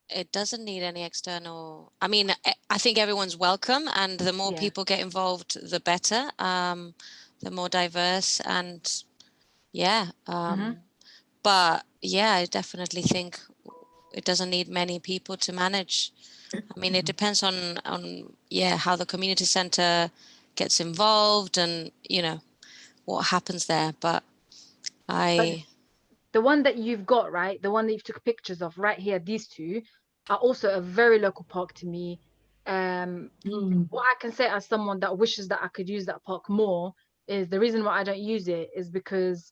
it doesn't need any external. I mean, I think everyone's welcome, and the more people get involved, the better. The more diverse, and but yeah, I definitely think it doesn't need many people to manage. I mean, it depends on how the community centre gets involved and what happens there. But the one that you've got, right, the one that you've took pictures of right here, these two are also a very local park to me. What I can say as someone that wishes that I could use that park more is the reason why I don't use it is because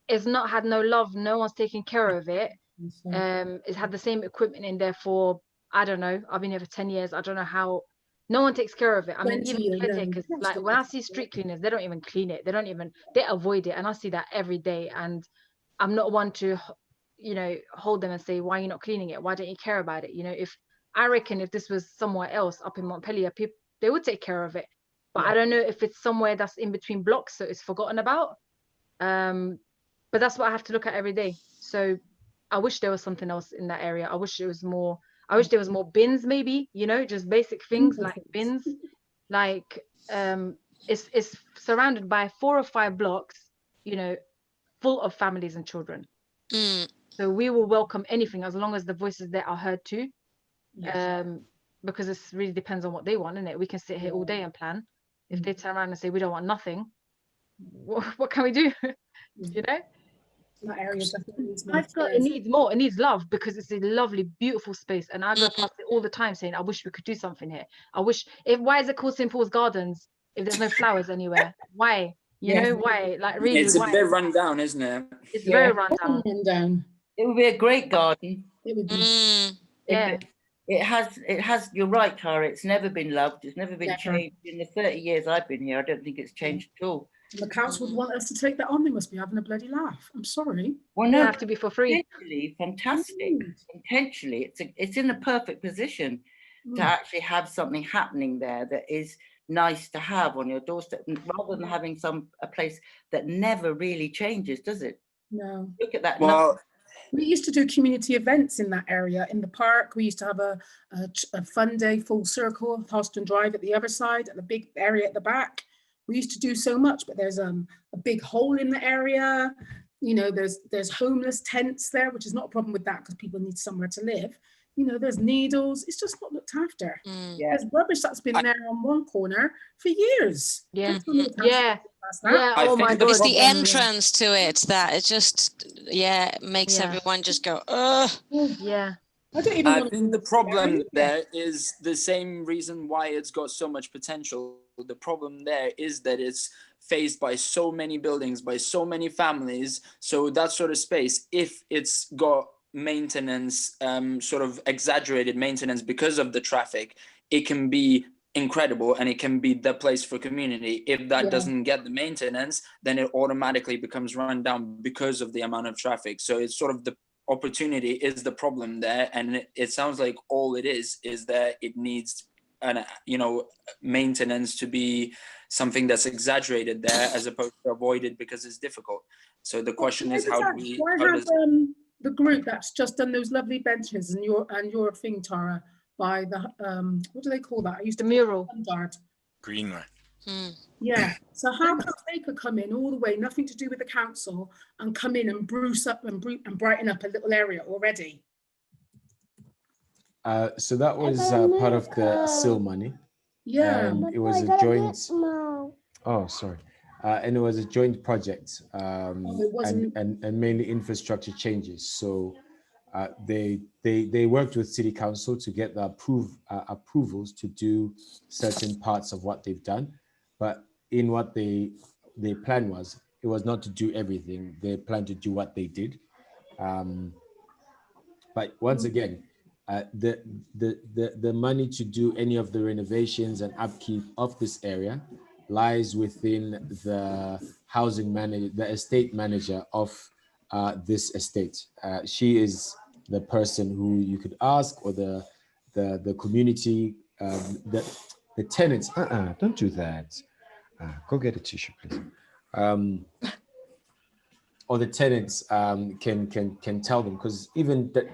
it's not had no love. No one's taking care of it. It's had the same equipment in there for, I don't know, I've been here for 10 years. I don't know how. No one takes care of it. I mean, even caretakers, like when I see street cleaners, they don't even clean it. They avoid it. And I see that every day. And I'm not one to, you know, hold them and say, why are you not cleaning it? Why don't you care about it? You know, I reckon if this was somewhere else up in Montpellier, people, they would take care of it. But I don't know if it's somewhere that's in between blocks, so it's forgotten about. But that's what I have to look at every day. So I wish there was something else in that area. I wish there was more bins, maybe, you know, just basic things like bins. Like it's surrounded by 4 or 5 blocks, you know, full of families and children. So we will welcome anything as long as the voices there are heard too. Because it really depends on what they want, isn't it? We can sit here all day and plan. If they turn around and say we don't want nothing, what can we do? You know? That area definitely needs more. It needs more. It needs love, because it's a lovely, beautiful space. And I go past it all the time saying, I wish we could do something here. Why is it called St. Paul's Gardens if there's no flowers anywhere? Why? You know, why? Like, really, it's a bit run down, isn't it? It's very run down. It would be a great garden. It would be. Yeah. It has, you're right, Tara, it's never been loved. It's never been changed. In the 30 years I've been here, I don't think it's changed at all. The council would want us to take that on. They must be having a bloody laugh. I'm sorry. Well, no, it have to be for free. Fantastic. Intentionally, it's in a perfect position to actually have something happening there that is nice to have on your doorstep, rather than having a place that never really changes, does it? No. Look at that. Well, we used to do community events in that area, in the park. We used to have a fun day, full circle, HALSTON Drive at the other side, and a big area at the back. We used to do so much, but there's a big hole in the area. You know, there's homeless tents there, which is not a problem with that because people need somewhere to live. You know, there's needles. It's just not looked after. There's rubbish that's been there on one corner for years. Yeah. Oh my God. It's the entrance to it that it just, makes everyone just go, ugh. Yeah. I think the problem there is the same reason why it's got so much potential. The problem there is that it's faced by so many buildings, by so many families. So that sort of space, if it's got maintenance, sort of exaggerated maintenance because of the traffic, it can be incredible and it can be the place for community. If that doesn't get the maintenance, then it automatically becomes run down because of the amount of traffic. So it's sort of the opportunity is the problem there, and it sounds like all it is that it needs maintenance to be something that's exaggerated there as opposed to avoided because it's difficult. So the question is the group that's just done those lovely benches and your thing, Tara, by the what do they call that? I used to mural. Greenway. Yeah. So how come they could come in all the way, nothing to do with the council, and come in and bruce up and brighten up a little area already? So that was part of the SIL money. Yeah. And it was a joint. Oh, sorry. And it was a joint project, and mainly infrastructure changes. So they worked with City Council to get the approvals to do certain parts of what they've done. But in what their plan was, it was not to do everything. They planned to do what they did. But once again, the money to do any of the renovations and upkeep of this area lies within the housing manager, the estate manager of this estate. She is the person who you could ask, or the community, the tenants. Don't do that. Go get a tissue, please. Or the tenants can tell them, because even that,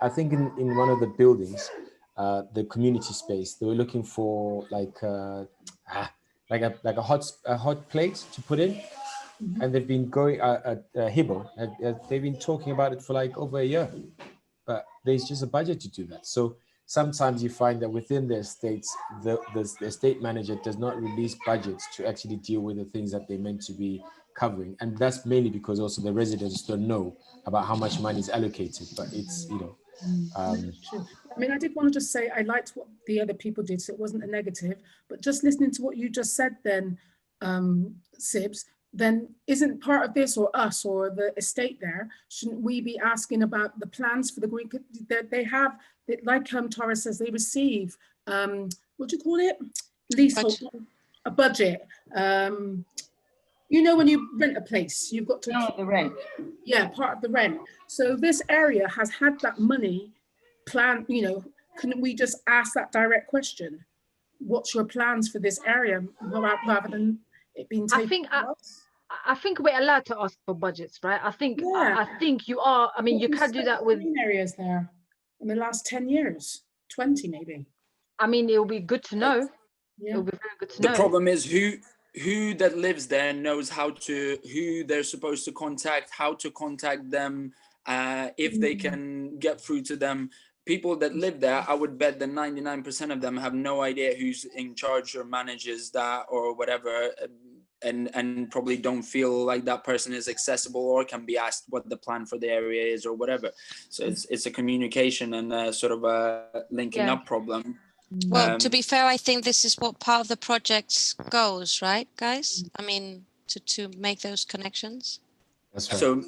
I think in one of the buildings, the community space, they were looking for like a hot plate to put in, and they've been going Hibbo. They've been talking about it for like over a year, but there's just a budget to do that. So sometimes you find that within the estates, the estate manager does not release budgets to actually deal with the things that they're meant to be covering, and that's mainly because also the residents don't know about how much money is allocated. But it's I mean, I did want to just say I liked what the other people did, so it wasn't a negative. But just listening to what you just said, then Sibs, then isn't part of this, or us, or the estate there, shouldn't we be asking about the plans for the green, that they have, like Tara says, they receive, what do you call it? Leasehold, a budget. You know, when you rent a place, you've got to the rent. Yeah, part of the rent. So this area has had that money planned, you know, couldn't we just ask that direct question? What's your plans for this area, rather than it being taken? I think we're allowed to ask for budgets, right? I think I think you are. I mean, you can do that with areas there in the last 10 years, 20 maybe. I mean, it'll be good to know. Yeah. It'll be very good to know. The problem is who that lives there knows who they're supposed to contact, how to contact them, if they can get through to them. People that live there, I would bet that 99% of them have no idea who's in charge or manages that or whatever, and probably don't feel like that person is accessible or can be asked what the plan for the area is or whatever. So it's a communication and a sort of a linking up problem. Well, to be fair, I think this is what part of the project's goals, right, guys? I mean, to make those connections. That's right.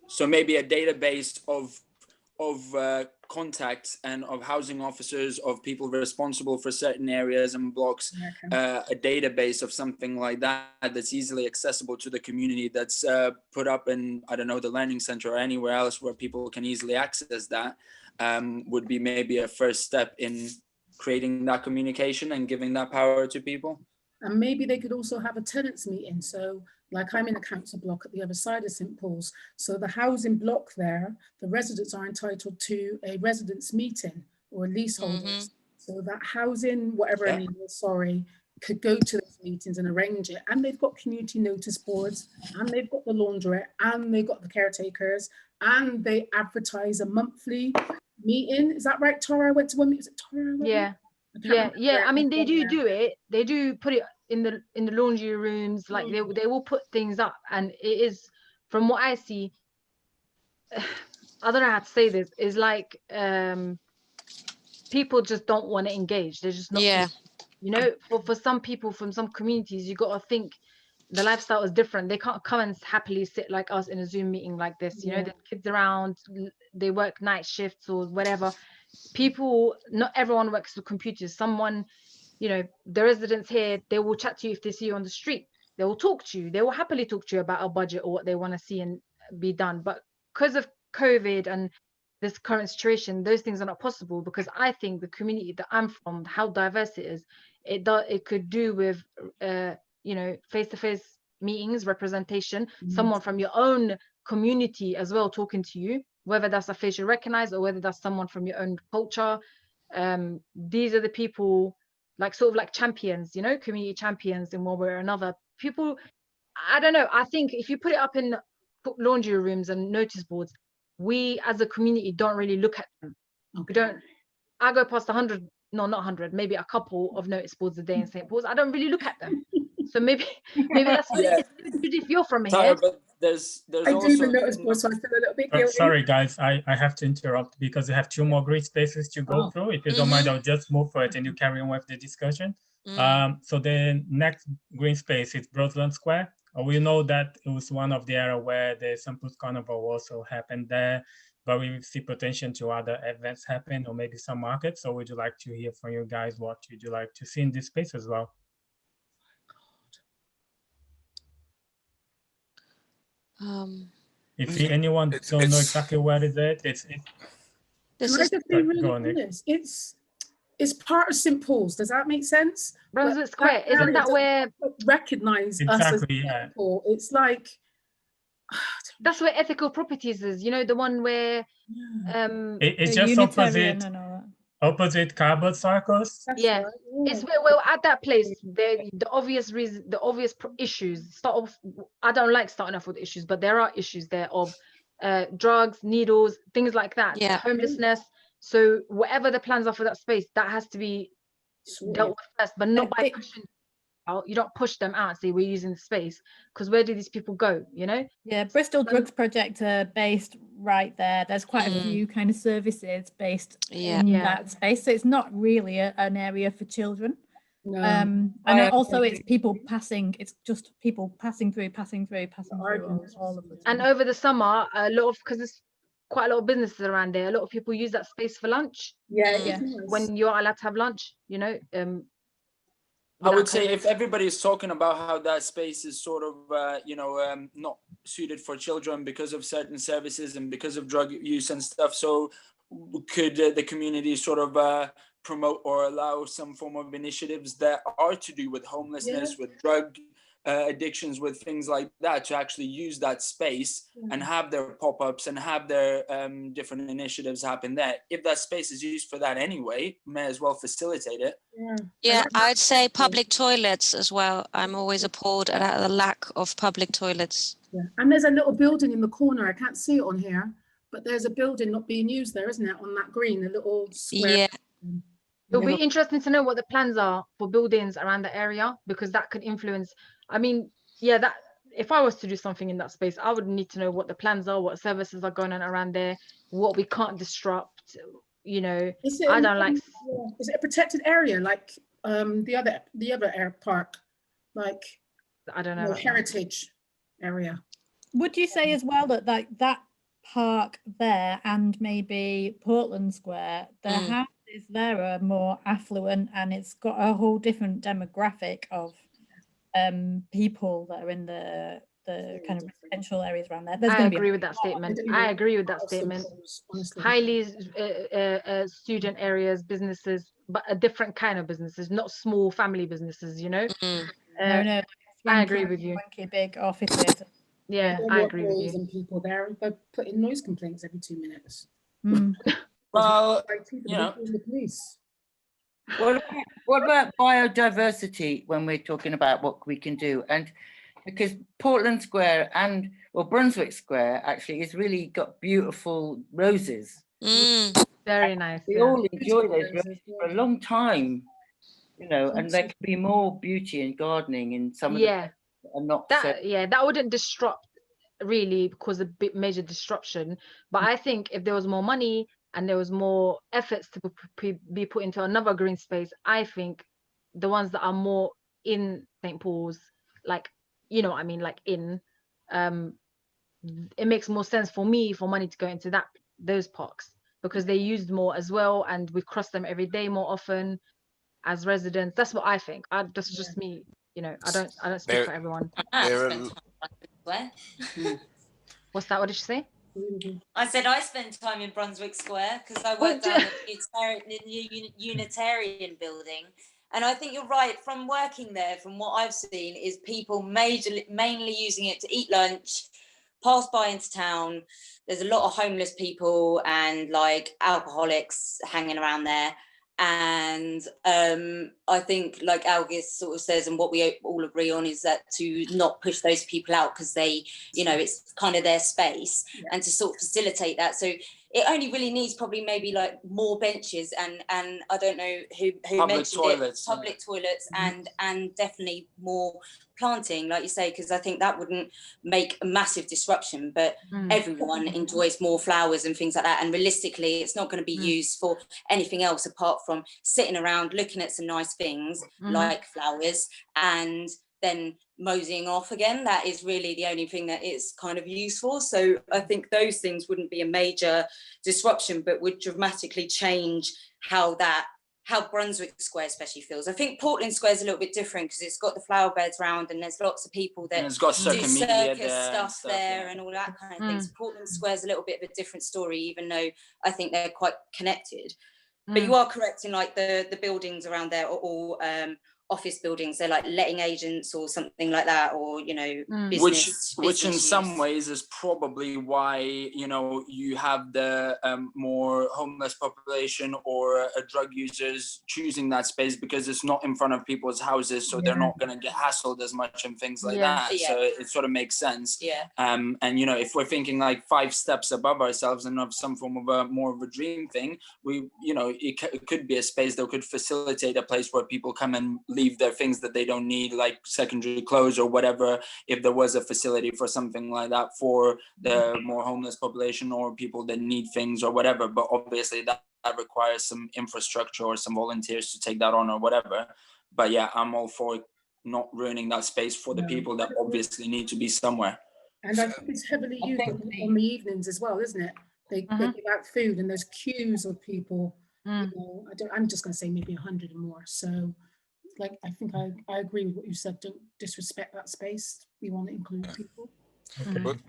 So maybe a database of contacts and of housing officers, of people responsible for certain areas and blocks, a database of something like that that's easily accessible to the community, that's put up in, I don't know, the learning center or anywhere else where people can easily access that, would be maybe a first step in creating that communication and giving that power to people. And maybe they could also have a tenants meeting. So like I'm in a council block at the other side of St. Paul's. So the housing block there, the residents are entitled to a residents meeting or leaseholders. So that housing, whatever it is, sorry, could go to those meetings and arrange it. And they've got community notice boards, and they've got the laundrette, and they've got the caretakers, and they advertise a monthly meeting. Is that right, Tara? I went to one meeting. Is it Tara? Yeah. I mean, they do it. They do put it in the laundry rooms. Like they will put things up, and it is, from what I see, I don't know how to say this. Is like people just don't want to engage. They're just not. Yeah. You know, for some people from some communities, you got to think the lifestyle is different. They can't come and happily sit like us in a Zoom meeting like this. You know, the kids around, they work night shifts or whatever. People, not everyone works with computers. Someone, you know, the residents here, they will chat to you if they see you on the street. They will talk to you. They will happily talk to you about a budget or what they want to see and be done. But because of COVID and this current situation, those things are not possible, because I think the community that I'm from, how diverse it is, it could do with you know, face-to-face meetings, representation, someone from your own community as well talking to you, whether that's a face you recognize or whether that's someone from your own culture. These are the people, like sort of like champions, you know, community champions in one way or another. People, I don't know, I think if you put it up in laundry rooms and notice boards, we as a community don't really look at them. We don't. I go past 100, no, not 100, maybe a couple of notice boards a day in St. Paul's. I don't really look at them. So maybe that's what it is. If you're from here. But there's I also do even notice boards, so I feel a little bit guilty. Sorry guys, I have to interrupt because I have 2 more green spaces to go through. If you don't mind, I'll just move for it and you carry on with the discussion. So the next green space is Brooklyn Square. We know that it was one of the areas where the St. Paul's Carnival also happened there, but we see potential to other events happen or maybe some markets. So would you like to hear from you guys? What would you like to see in this space as well? If anyone don't know exactly where is it, it's part of St. Paul's. Does that make sense? Brunswick Square, isn't that where recognize us as people? It's like that's where ethical properties is. You know, the one where it's just opposite Carbon Circles. Yeah, it's well at that place. The obvious reason, the obvious issues start off. I don't like starting off with issues, but there are issues there of drugs, needles, things like that. Yeah, homelessness. So whatever the plans are for that space, that has to be dealt with first, but not by pushing out. You don't push them out and say we're using the space, because where do these people go, you know? Yeah, Bristol Drugs Project are based right there. There's quite a few kind of services based in that space. So it's not really an area for children. And also it's people passing, it's just people passing through all of the time. And over the summer, a lot of, because there's quite a lot of businesses around there, a lot of people use that space for lunch. When you're allowed to have lunch, you know. I would say if everybody is talking about how that space is sort of, not suited for children because of certain services and because of drug use and stuff, so could the community sort of promote or allow some form of initiatives that are to do with homelessness, with drug addictions, with things like that, to actually use that space and have their pop-ups and have their different initiatives happen there. If that space is used for that anyway, may as well facilitate it. Yeah, I'd say public toilets as well. I'm always appalled at the lack of public toilets. And there's a little building in the corner, I can't see it on here, but there's a building not being used there, isn't it, on that green, a little square. It'll be interesting to know what the plans are for buildings around the area, because that could influence. I mean, that if I was to do something in that space, I would need to know what the plans are, what services are going on around there, what we can't disrupt. You know, I don't like. Is it a protected area like the other air park, like I don't know, heritage area? Would you say as well that like that park there and maybe Portland Square, the houses there are more affluent and it's got a whole different demographic of people that are in the kind of residential areas around there. I agree with that statement. I agree with that statement. Highly student areas, businesses, but a different kind of businesses, not small family businesses, you know. No, I agree with you. Big offices. Yeah, I agree with you. And people there, they're putting noise complaints every 2 minutes. Well, the police. What about biodiversity when we're talking about what we can do? And because Portland Square and Brunswick Square actually has really got beautiful roses. Very nice. We all enjoy those roses for a long time, you know, and there could be more beauty in gardening in some of the are not that that wouldn't disrupt really, cause a bit major disruption. But I think if there was more money and there was more efforts to be put into another green space, I think the ones that are more in St. Paul's, like, you know what I mean, like it makes more sense for me for money to go into those parks, because they used more as well, and we cross them every day more often as residents. That's what I think. That's just me, you know. I don't speak for everyone. What's that? What did you say? I said I spent time in Brunswick Square because I worked down in the Unitarian building. And I think you're right, from working there, from what I've seen, is people mainly using it to eat lunch, pass by into town. There's a lot of homeless people and like alcoholics hanging around there. And I think, like Agnes sort of says, and what we all agree on, is that to not push those people out because they, you know, it's kind of their space, and to sort of facilitate that. So it only really needs probably maybe like more benches and I don't know who mentioned it, public toilets, and definitely more planting, like you say, because I think that wouldn't make a massive disruption, but everyone enjoys more flowers and things like that, and realistically it's not going to be used for anything else apart from sitting around looking at some nice things like flowers and then moseying off again. That is really the only thing that it's kind of useful. So I think those things wouldn't be a major disruption, but would dramatically change how Brunswick Square especially feels. I think Portland Square is a little bit different because it's got the flower beds around and there's lots of people that it's got do circus stuff there and all that kind of thing. So Portland Square is a little bit of a different story, even though I think they're quite connected. But you are correct in like the buildings around there are all office buildings. They're like letting agents or something like that, or, you know, which in some ways is probably why, you know, you have the more homeless population or drug users choosing that space, because it's not in front of people's houses, so they're not going to get hassled as much and things like that. So it sort of makes sense. And, you know, if we're thinking like 5 steps above ourselves and of some form of a more of a dream thing, we, you know, it could be a space that could facilitate a place where people come and leave their things that they don't need, like secondary clothes or whatever, if there was a facility for something like that for the more homeless population or people that need things or whatever. But obviously that requires some infrastructure or some volunteers to take that on or whatever. But yeah, I'm all for not ruining that space for the people that obviously need to be somewhere. And I think it's heavily used on the evenings as well, isn't it? They give out food and there's queues of people. You know, I'm just going to say maybe 100 or more. So, like, I think I agree with what you said. Don't disrespect that space. We want to include people.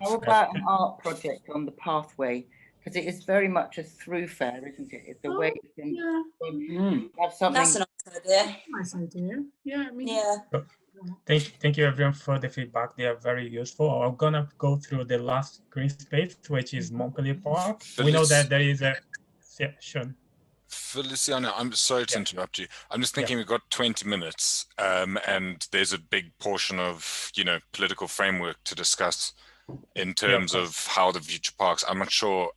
How about an art project on the pathway? Because it is very much a throughfare, isn't it? It's a way you can have something. That's a nice idea. Nice idea. Yeah, I mean, yeah. Thank you everyone for the feedback. They are very useful. I'm gonna go through the last green space, which is Montpellier Park. We know that there is a session. Feliciano, I'm sorry to interrupt you. I'm just thinking we've got 20 minutes and there's a big portion of, you know, political framework to discuss in terms of how the future parks. I'm not sure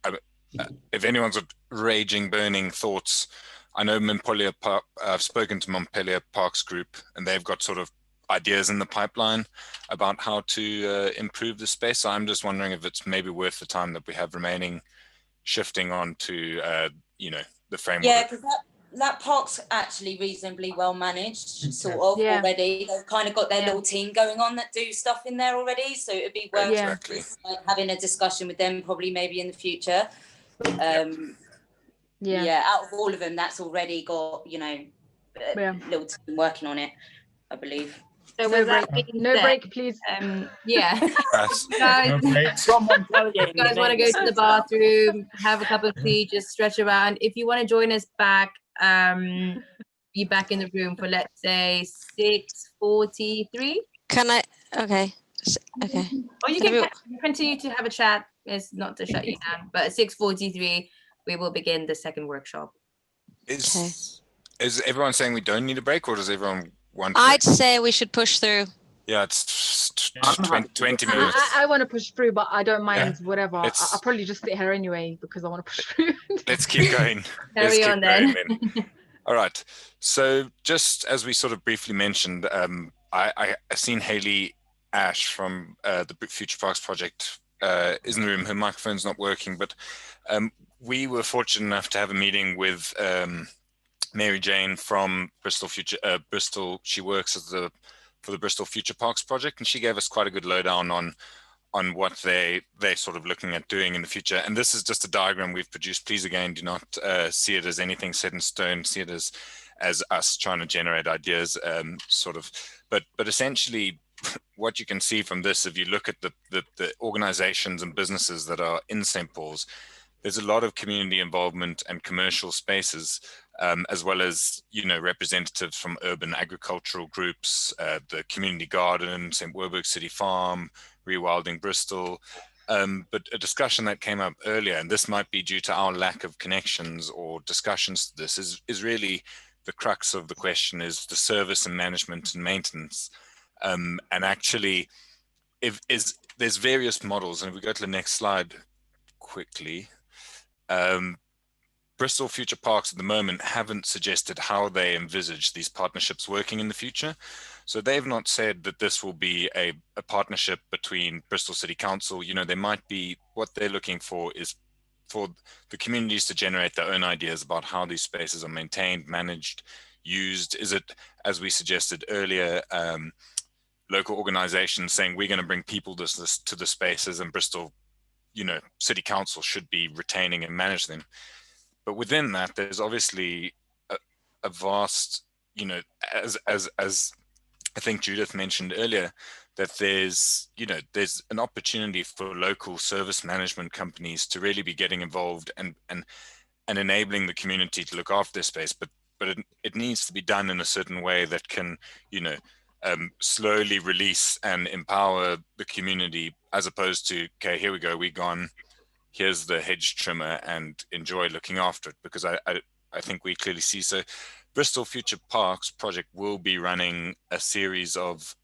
if anyone's got raging, burning thoughts. I know Montpellier Park, I've spoken to Montpellier Parks Group and they've got sort of ideas in the pipeline about how to improve the space. So I'm just wondering if it's maybe worth the time that we have remaining shifting on to, you know, the framework. Yeah, because that park's actually reasonably well managed, sort of already. They've kind of got their little team going on that do stuff in there already. So it'd be worth like, having a discussion with them probably maybe in the future. Yeah, out of all of them, that's already got, you know, a little team working on it, I believe. So no break, break, please. Yeah. Guys want to go to the bathroom, have a cup of tea, just stretch around. If you want to join us back, be back in the room for, let's say, 6:43. Can I? Okay. Okay. Or you can continue to have a chat. It's not to shut you down, but at 6:43, we will begin the second workshop. Is everyone saying we don't need a break, or does everyone want? I'd say we should push through. Yeah, it's 20 minutes. I want to push through, but I don't mind whatever. I'll probably just sit here anyway because I want to push through. Let's keep going. Carry on then. All right. So just as we sort of briefly mentioned, I seen Hayley Ash from the Future Parks Project is in the room. Her microphone's not working, but we were fortunate enough to have a meeting with Mary Jane from Bristol Future. Bristol. She works as for the Bristol Future Parks Project, and she gave us quite a good lowdown on what they're sort of looking at doing in the future. And this is just a diagram we've produced. Please again, do not see it as anything set in stone. See it as us trying to generate ideas, sort of. But essentially, what you can see from this, if you look at the organizations and businesses that are in St. Paul's, there's a lot of community involvement and commercial spaces, as well as, you know, representatives from urban agricultural groups, the community garden, St. Werburgh City Farm, Rewilding Bristol. But a discussion that came up earlier, and this might be due to our lack of connections or discussions to this, is really the crux of the question is the service and management and maintenance. And actually, there's various models, and if we go to the next slide quickly, Bristol Future Parks at the moment haven't suggested how they envisage these partnerships working in the future. So they've not said that this will be a partnership between Bristol City Council. You know, there might be, what they're looking for is for the communities to generate their own ideas about how these spaces are maintained, managed, used. Is it, as we suggested earlier, local organizations saying we're going to bring people to the spaces, and Bristol, you know, City Council should be retaining and manage them. But within that, there's obviously a vast, you know, as I think Judith mentioned earlier, that there's an opportunity for local service management companies to really be getting involved and enabling the community to look after their space. But it needs to be done in a certain way that can, you know, slowly release and empower the community, as opposed to, okay, here we go, we're gone, here's the hedge trimmer and enjoy looking after it. Because I think we clearly see, so Bristol Future Parks Project will be running a series of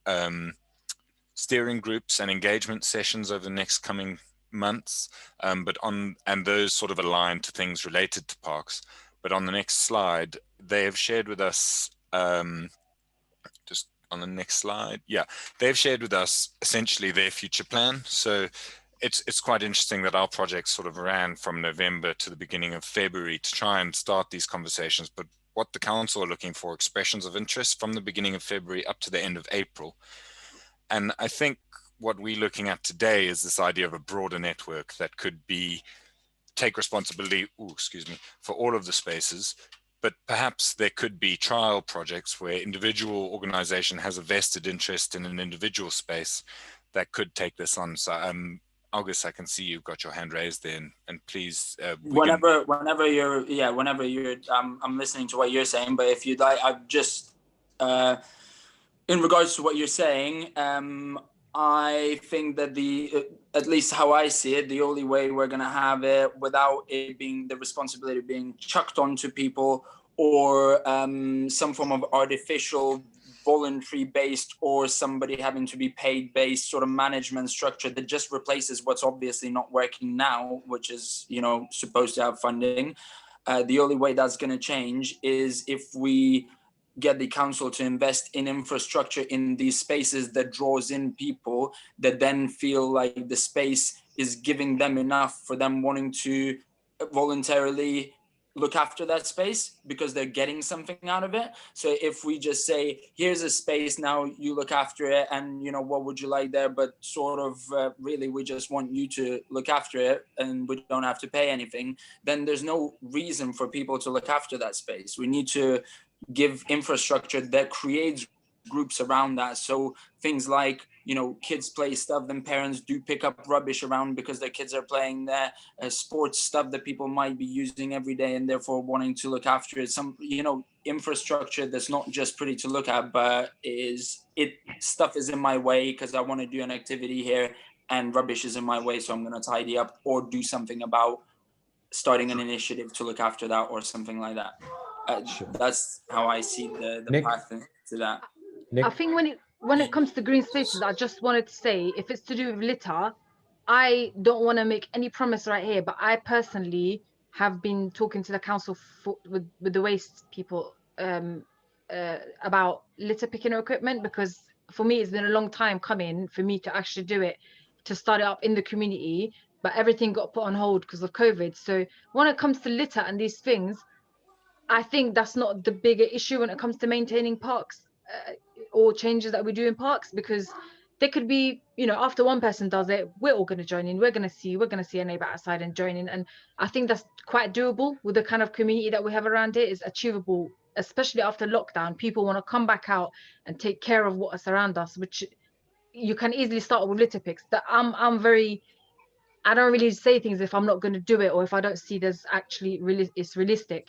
steering groups and engagement sessions over the next coming months, and those sort of align to things related to parks. But on the next slide, they have shared with us, just on the next slide, yeah, they've shared with us essentially their future plan. So it's quite interesting that our project sort of ran from November to the beginning of February to try and start these conversations. But what the council are looking for, expressions of interest from the beginning of February up to the end of April. And I think what we're looking at today is this idea of a broader network that could be take responsibility, for all of the spaces, but perhaps there could be trial projects where individual organization has a vested interest in an individual space that could take this on. So August, I can see you've got your hand raised there, and please. Whenever you're, I'm listening to what you're saying, but if you'd like, I've just, in regards to what you're saying, I think that at least how I see it, the only way we're going to have it without it being the responsibility being chucked onto people or some form of artificial voluntary based or somebody having to be paid based sort of management structure that just replaces what's obviously not working now, which is, supposed to have funding. The only way that's going to change is if we get the council to invest in infrastructure in these spaces that draws in people that then feel like the space is giving them enough for them wanting to voluntarily look after that space because they're getting something out of it. So if we just say, here's a space, now you look after it, and what would you like there, but sort of really we just want you to look after it and we don't have to pay anything, then there's no reason for people to look after that space. We need to give infrastructure that creates groups around that. So things like, kids play stuff, then parents do pick up rubbish around because their kids are playing there, sports stuff that people might be using every day and therefore wanting to look after it. Some, infrastructure that's not just pretty to look at, but stuff is in my way because I want to do an activity here and rubbish is in my way. So I'm going to tidy up or do something about starting an initiative to look after that or something like that. Sure. That's how I see the path to that. I think when it comes to green spaces, I just wanted to say, if it's to do with litter, I don't want to make any promise right here, but I personally have been talking to the council with the waste people about litter picking equipment, because for me it's been a long time coming for me to actually do it, to start it up in the community, but everything got put on hold because of COVID. So when it comes to litter and these things, I think that's not the bigger issue when it comes to maintaining parks or changes that we do in parks, because there could be, after one person does it, we're all going to join in. We're going to see a neighbor outside and join in. And I think that's quite doable with the kind of community that we have around it. Is achievable, especially after lockdown. People want to come back out and take care of what's around us, which you can easily start with litter picks. That I don't really say things if I'm not going to do it or if I don't see there's actually it's realistic,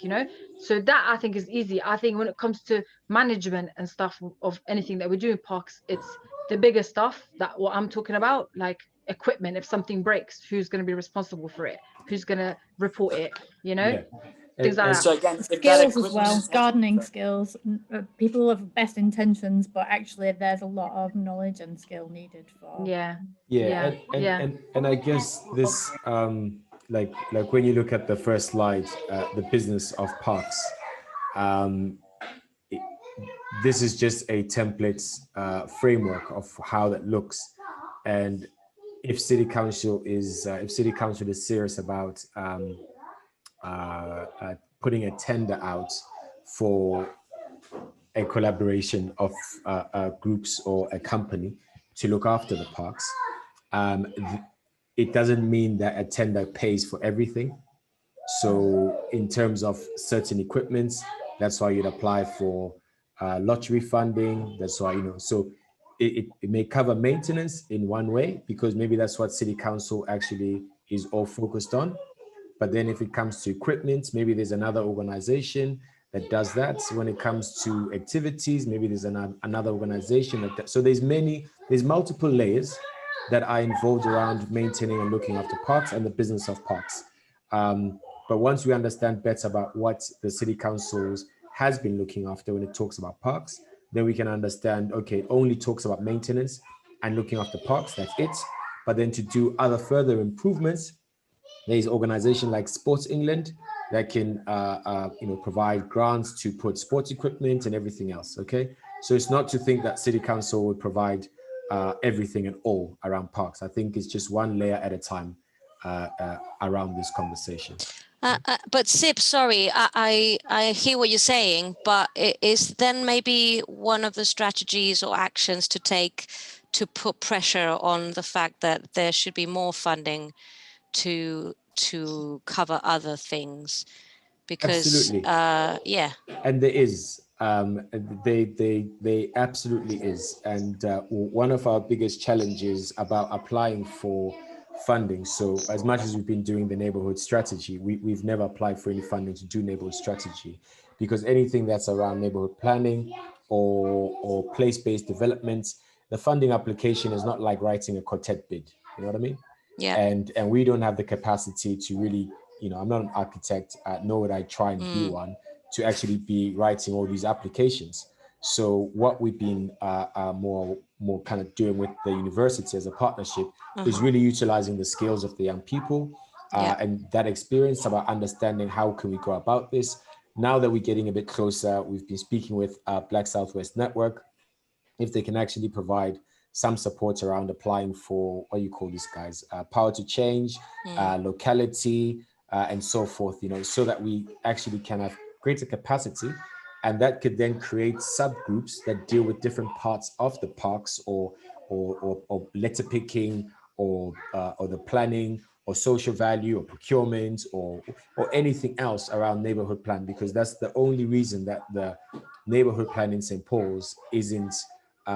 So that I think is easy. I think when it comes to management and stuff of anything that we do in parks, it's the bigger stuff that what I'm talking about, like equipment. If something breaks, who's going to be responsible for it? Who's going to report it? Yeah. Things like that. So again, skills as well, gardening skills. People have best intentions, but actually there's a lot of knowledge and skill needed for. And I guess this like when you look at the first slide, the business of parks, this is just a template framework of how that looks. And if city council is serious about putting a tender out for a collaboration of groups or a company to look after the parks, it doesn't mean that a tender pays for everything. So in terms of certain equipments, that's why you'd apply for lottery funding. That's why, so it may cover maintenance in one way, because maybe that's what city council actually is all focused on. But then if it comes to equipment, maybe there's another organization that does that. So when it comes to activities, maybe there's another organization so there's multiple layers that are involved around maintaining and looking after parks and the business of parks. But once we understand better about what the city councils has been looking after when it talks about parks, then we can understand, okay, it only talks about maintenance and looking after parks, that's it. But then to do other further improvements, there's an organization like Sports England that can provide grants to put sports equipment and everything else, okay? So it's not to think that city council would provide everything and all around parks. I think it's just one layer at a time around this conversation. But Sib, sorry, I hear what you're saying, but is then maybe one of the strategies or actions to take to put pressure on the fact that there should be more funding to cover other things? Because Absolutely. yeah. And there is, they absolutely is. And one of our biggest challenges about applying for funding. So as much as we've been doing the neighborhood strategy, we've never applied for any funding to do neighborhood strategy, because anything that's around neighborhood planning or place-based development, the funding application is not like writing a quartet bid. You know what I mean? Yeah. And we don't have the capacity to really, you know, I'm not an architect, nor would I try and be one, to actually be writing all these applications. So what we've been more kind of doing with the university as a partnership is really utilizing the skills of the young people and that experience about understanding how can we go about this. Now that we're getting a bit closer, we've been speaking with Black Southwest Network, if they can actually provide some support around applying for, what you call these guys, power to change, locality, and so forth, you know, so that we actually can have greater capacity, and that could then create subgroups that deal with different parts of the parks or litter picking or the planning or social value or procurement or anything else around neighborhood plan, because that's the only reason that the neighborhood plan in St. Paul's isn't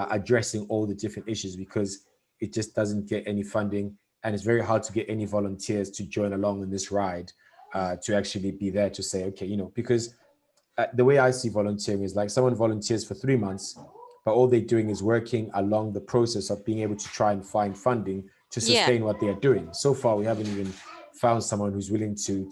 addressing all the different issues, because it just doesn't get any funding, and it's very hard to get any volunteers to join along in this ride to actually be there to say, okay, you know, because the way I see volunteering is like someone volunteers for 3 months, but all they're doing is working along the process of being able to try and find funding to sustain what they are doing. So far, we haven't even found someone who's willing to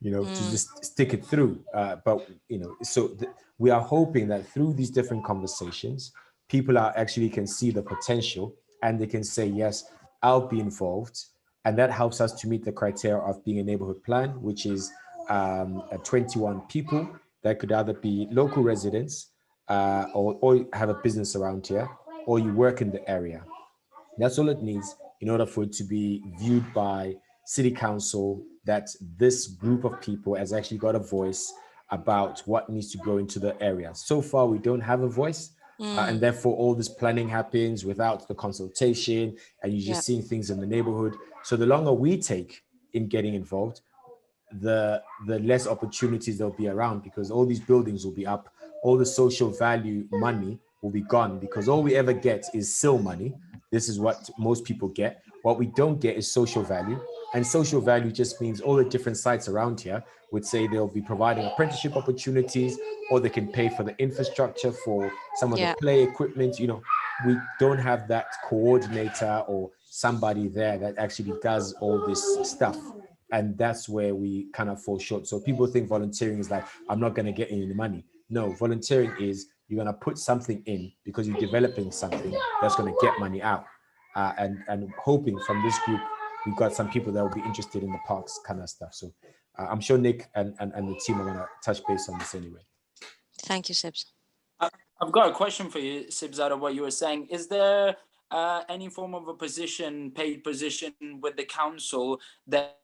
you know, to just stick it through. But, you know, so we are hoping that through these different conversations, people are actually can see the potential and they can say, yes, I'll be involved. And that helps us to meet the criteria of being a neighborhood plan, which is 21 people that could either be local residents or have a business around here, or you work in the area. That's all it needs in order for it to be viewed by City Council that this group of people has actually got a voice about what needs to go into the area. So far, we don't have a voice. And therefore, all this planning happens without the consultation, and you're just seeing things in the neighborhood. So the longer we take in getting involved, the less opportunities there'll be around, because all these buildings will be up, all the social value money will be gone, because all we ever get is SIL money. This is what most people get. What we don't get is social value. And social value just means all the different sites around here would say they'll be providing apprenticeship opportunities, or they can pay for the infrastructure for some of the play equipment. You know, we don't have that coordinator or somebody there that actually does all this stuff. And that's where we kind of fall short. So people think volunteering is like, I'm not going to get any money. No, volunteering is you're going to put something in because you're developing something that's going to get money out. And hoping from this group, we've got some people that will be interested in the parks kind of stuff. So I'm sure Nick and the team are going to touch base on this anyway. Thank you, Sibs. I've got a question for you, Sibs, out of what you were saying. Is there any form of a position, paid position with the council that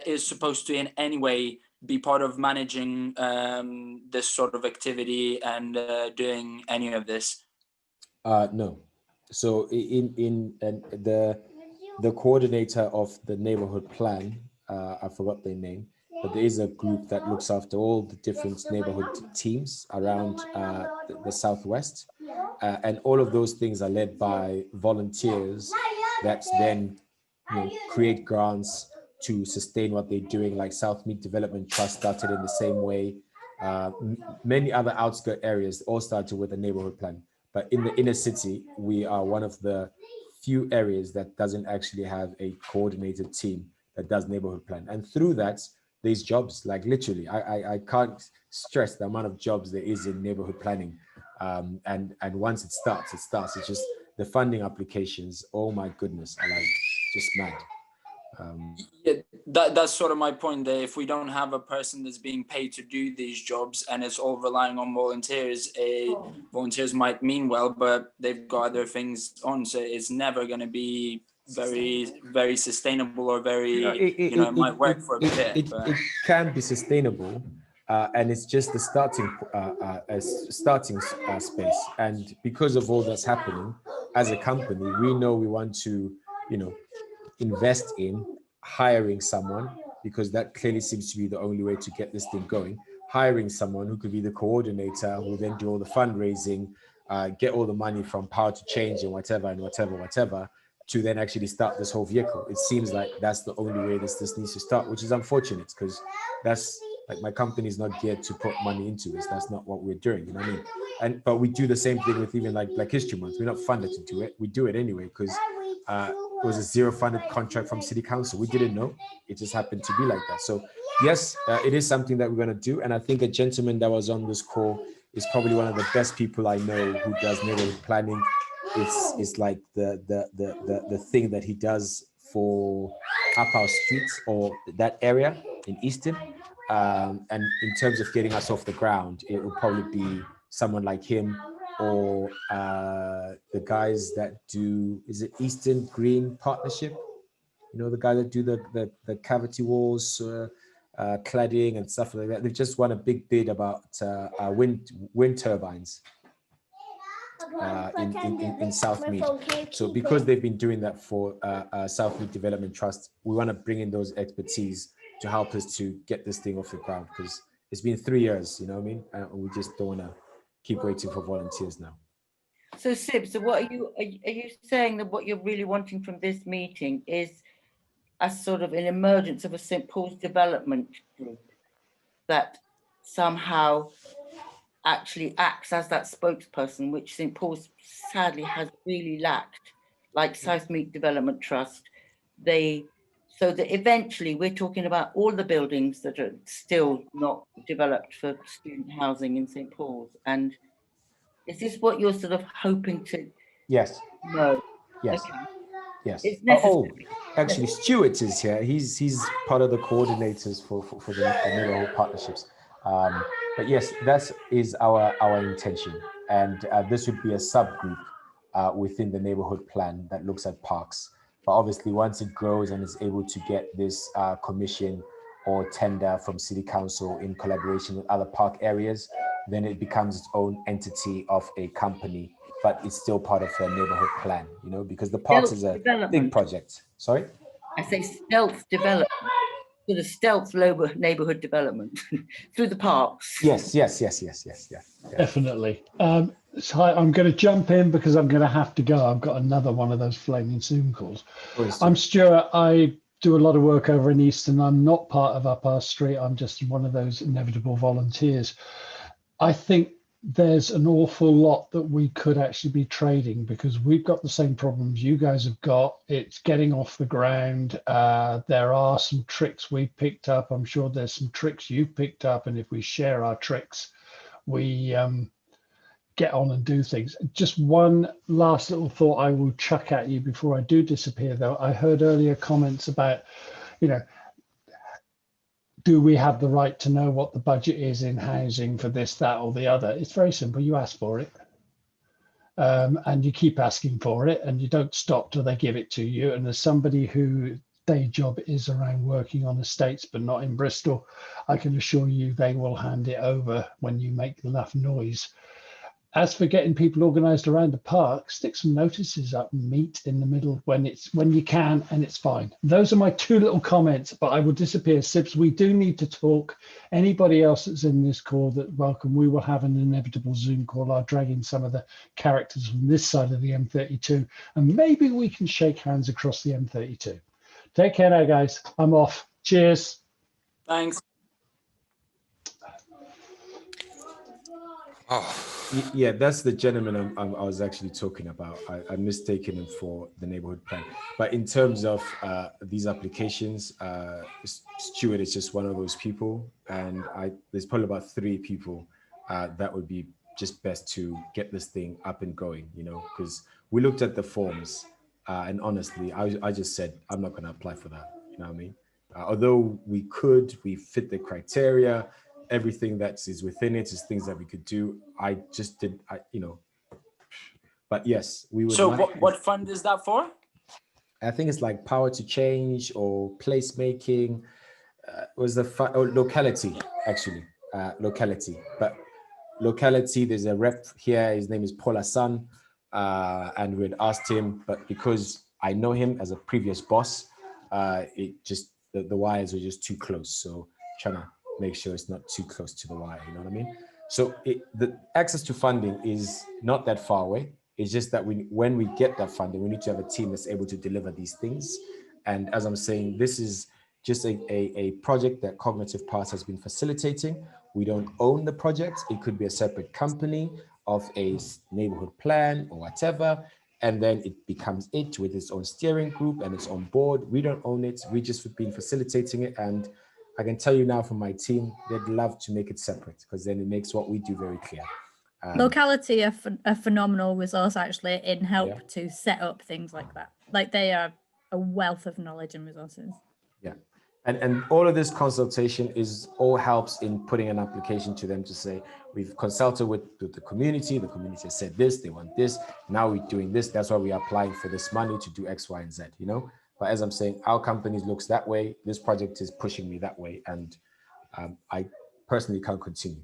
is supposed to in any way be part of managing this sort of activity and doing any of this? No. So in the coordinator of the neighborhood plan, I forgot their name, but there is a group that looks after all the different neighborhood teams around the Southwest. And all of those things are led by volunteers that then, you know, create grants to sustain what they're doing. Like South Mead Development Trust started in the same way. Many other outskirt areas all started with a neighborhood plan. But in the inner city, we are one of the few areas that doesn't actually have a coordinated team that does neighborhood plan. And through that, there's jobs, like literally, I can't stress the amount of jobs there is in neighborhood planning. And once it starts, it's just the funding applications, oh my goodness, are like just mad. Yeah, that's sort of my point there. If we don't have a person that's being paid to do these jobs and it's all relying on volunteers, volunteers might mean well, but they've got other things on, so it's never going to be very sustainable or very, it might work for a bit. It can be sustainable, and it's just the starting space. And because of all that's happening, as a company, we know we want to, invest in hiring someone, because that clearly seems to be the only way to get this thing going. Hiring someone who could be the coordinator, who will then do all the fundraising, get all the money from Power to Change and whatever, to then actually start this whole vehicle. It seems like that's the only way this needs to start, which is unfortunate, because that's like, my company is not geared to put money into this. That's not what we're doing, you know what I mean? But we do the same thing with even like Black History Month. We're not funded to do it. We do it anyway, because it was a zero funded contract from City Council. We didn't know. It just happened to be like that. So yes, it is something that we're going to do. And I think a gentleman that was on this call is probably one of the best people I know who does neighborhood planning. It's like the thing that he does for up our streets or that area in Easton. And in terms of getting us off the ground, it will probably be someone like him, or the guys that do, is it Eastern Green Partnership? The guys that do the cavity walls, cladding and stuff like that. They've just won a big bid about wind turbines in Southmead. So because they've been doing that for Southmead Development Trust, we want to bring in those expertise to help us to get this thing off the ground, because it's been 3 years, you know what I mean? We just don't want to keep waiting for volunteers now. So Sib, so what are you saying that what you're really wanting from this meeting is a sort of an emergence of a St. Paul's development group that somehow actually acts as that spokesperson, which St. Paul's sadly has really lacked, like Southmead Development Trust. So that eventually we're talking about all the buildings that are still not developed for student housing in St. Paul's. And is this what you're sort of hoping to? Yes. No. Yes. Okay. Yes. Actually, Stuart is here. He's part of the coordinators for the neighborhood partnerships. But yes, that is our intention, and this would be a subgroup within the neighborhood plan that looks at parks. But obviously, once it grows and is able to get this commission or tender from City Council in collaboration with other park areas, then it becomes its own entity of a company, but it's still part of a neighborhood plan, because the parks is a big project. Sorry? I say stealth development, sort of stealth neighborhood development through the parks. Yes. Definitely. So I'm going to jump in because I'm going to have to go. I've got another one of those flaming Zoom calls. I'm Stuart. I do a lot of work over in Easton. I'm not part of Up Our Street. I'm just one of those inevitable volunteers. I think there's an awful lot that we could actually be trading, because we've got the same problems you guys have got. It's getting off the ground. There are some tricks we've picked up. I'm sure there's some tricks you've picked up. And if we share our tricks, we get on and do things. Just one last little thought I will chuck at you before I do disappear, though. I heard earlier comments about, do we have the right to know what the budget is in housing for this, that, or the other? It's very simple. You ask for it, and you keep asking for it, and you don't stop till they give it to you. And as somebody who day job is around working on estates, but not in Bristol, I can assure you they will hand it over when you make enough noise. As for getting people organised around the park, stick some notices up and meet in the middle when you can, and it's fine. Those are my two little comments, but I will disappear. Sibs, we do need to talk. Anybody else that's in this call, that welcome. We will have an inevitable Zoom call. I'll drag in some of the characters from this side of the M32, and maybe we can shake hands across the M32. Take care now, guys. I'm off. Cheers. Thanks. Oh. Yeah, that's the gentleman I was actually talking about. I'm mistaken him for the neighborhood plan. But in terms of these applications, Stuart is just one of those people. And there's probably about 3 people that would be just best to get this thing up and going, because we looked at the forms and honestly, I just said, I'm not going to apply for that. You know what I mean? Although we fit the criteria, everything that is within it is things that we could do. I just did, but yes, we would. So what fund is that for? I think it's like power to change or placemaking. Was the locality, actually, locality. But locality, there's a rep here, his name is Paul Hassan, and we'd asked him, but because I know him as a previous boss, it just, the wires were just too close. So trying to make sure it's not too close to the wire, you know what I mean? So the access to funding is not that far away. It's just that when we get that funding, we need to have a team that's able to deliver these things. And as I'm saying, this is just a project that Cognitive Paths has been facilitating. We don't own the project. It could be a separate company of a neighborhood plan or whatever. And then it becomes it with its own steering group and its own board. We don't own it. We just been facilitating it. And I can tell you now from my team, they'd love to make it separate because then it makes what we do very clear. Locality are a phenomenal resource actually in help to set up things like that. Like they are a wealth of knowledge and resources. Yeah. And all of this consultation all helps in putting an application to them to say, we've consulted with the community has said this, they want this, now we're doing this, that's why we're applying for this money to do X, Y, and Z, you know? But as I'm saying, our company looks that way, this project is pushing me that way, and I personally can't continue.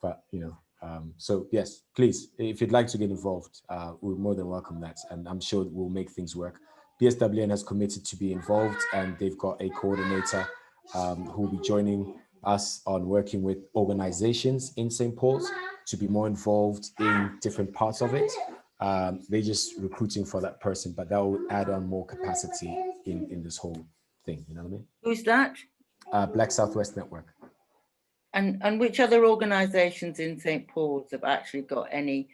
But, you know, so yes, please, if you'd like to get involved, we're more than welcome that, and I'm sure we'll make things work. BSWN has committed to be involved, and they've got a coordinator who will be joining us on working with organizations in St. Paul's to be more involved in different parts of it. They're just recruiting for that person, but that will add on more capacity in this whole thing, you know what I mean? Who's that? Black Southwest Network. And which other organizations in St. Paul's have actually got any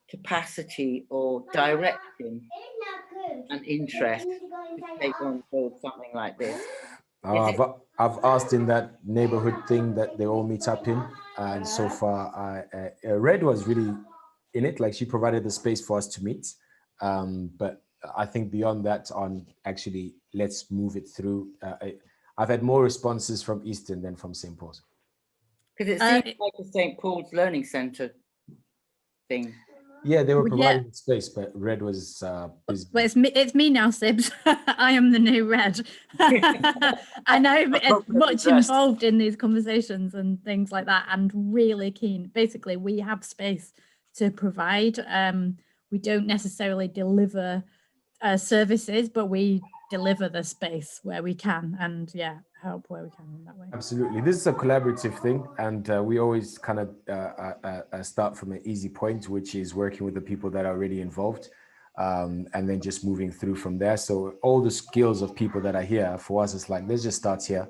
capacity or direction and interest to take on build something like this? I've asked in that neighborhood thing that they all meet up in, and so far Red was really in it, like she provided the space for us to meet, but I think beyond that on actually let's move it through, I've had more responses from Eastern than from St. Paul's. Because it seems like a St. Paul's Learning Centre thing. Yeah, they were providing space, but Red was busy. Well, it's me now, Sibs. I am the new Red. And I'm much involved in these conversations and things like that, and really keen. Basically, we have space to provide. We don't necessarily deliver services, but we deliver the space where we can, and help where we can in that way. Absolutely. This is a collaborative thing, and we always kind of start from an easy point, which is working with the people that are already involved, and then just moving through from there. So all the skills of people that are here, for us, it's like, let's just start here,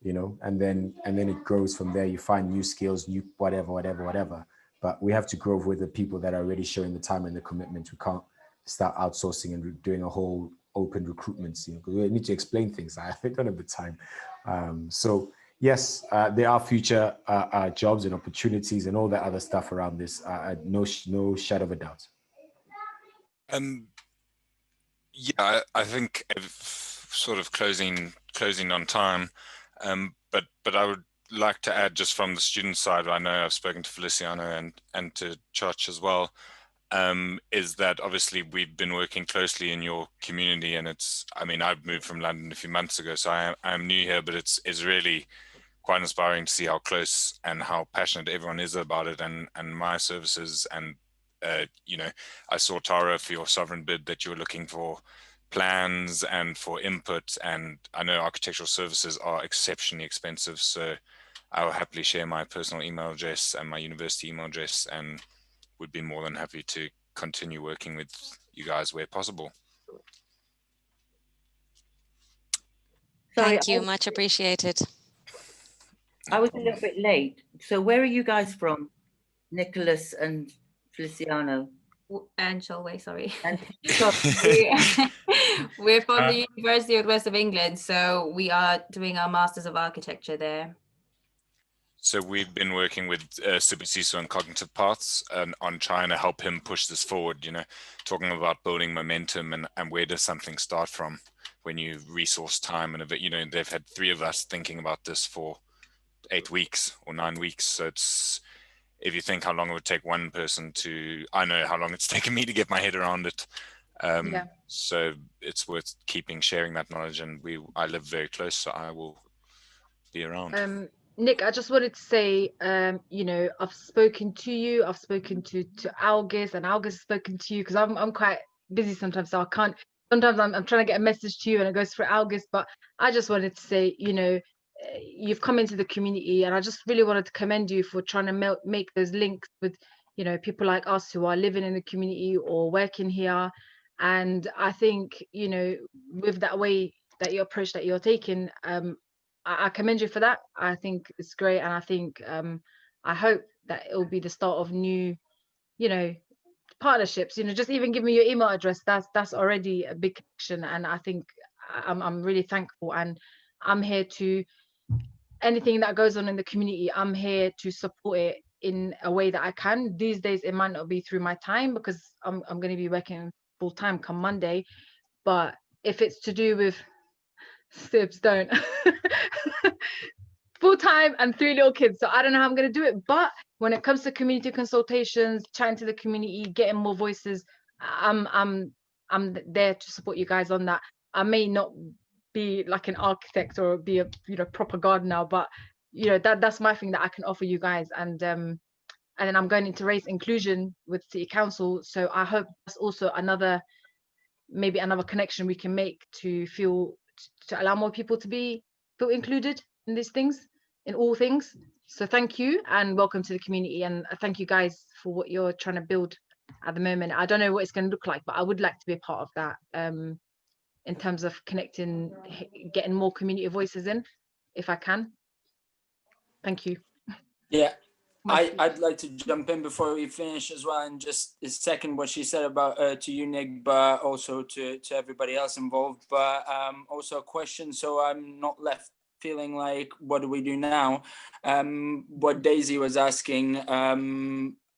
you know, and then it grows from there. You find new skills, new whatever. But we have to grow with the people that are already showing the time and the commitment. We can't start outsourcing and doing a whole open recruitments, you know, because we need to explain things. I don't have the time. So yes, there are future jobs and opportunities and all that other stuff around this. No shadow of a doubt. Yeah, I think sort of closing on time, but I would like to add just from the student side, I know I've spoken to Feliciano and to Church as well, is that obviously we've been working closely in your community, and I've moved from London a few months ago, so I'm new here, but it's really quite inspiring to see how close and how passionate everyone is about it and my services. And you know, I saw, Tara, for your sovereign bid that you were looking for plans and for input, and I know architectural services are exceptionally expensive, so I'll happily share my personal email address and my university email address, and would be more than happy to continue working with you guys where possible. Thank you, much appreciated. I was a little bit late. So where are you guys from? Nicholas and Feliciano? And Sholway, sorry. And we're from the University of West of England, so we are doing our Masters of Architecture there. So we've been working with Sibusiso and Cognitive Paths on trying to help him push this forward, you know, talking about building momentum and where does something start from when you resource time and a bit, you know, they've had 3 of us thinking about this for 8 weeks or 9 weeks. So it's, if you think how long it would take one person to, I know how long it's taken me to get my head around it. So it's worth sharing that knowledge, and I live very close, so I will be around. Nick, I just wanted to say, you know, I've spoken to you, I've spoken to Agnes, and Agnes has spoken to you, because I'm quite busy sometimes, so I can't. Sometimes I'm trying to get a message to you and it goes through Agnes, but I just wanted to say, you know, you've come into the community, and I just really wanted to commend you for trying to make those links with, you know, people like us who are living in the community or working here. And I think, you know, with that way that your approach that you're taking, I commend you for that. I think it's great, and I think I hope that it will be the start of new, you know, partnerships. You know, just even give me your email address. That's already a big connection, and I think I'm really thankful, and I'm here to anything that goes on in the community. I'm here to support it in a way that I can. These days, it might not be through my time because I'm going to be working full time come Monday, but if it's to do with Sibs, don't. Full time and 3 little kids, so I don't know how I'm going to do it. But when it comes to community consultations, chatting to the community, getting more voices, I'm there to support you guys on that. I may not be like an architect or be a, you know, proper gardener, but you know, that's my thing that I can offer you guys. And then I'm going into race inclusion with City Council, so I hope that's also maybe another connection we can make to allow more people to feel included in these things, in all things. So thank you and welcome to the community, and thank you guys for what you're trying to build at the moment. I don't know what it's going to look like, but I would like to be a part of that, in terms of connecting, getting more community voices in, if I can. Thank you. Yeah, I'd like to jump in before we finish as well, and just second what she said about to you, Nick, but also to everybody else involved. But also a question, so I'm not left feeling like, what do we do now? What Daisy was asking,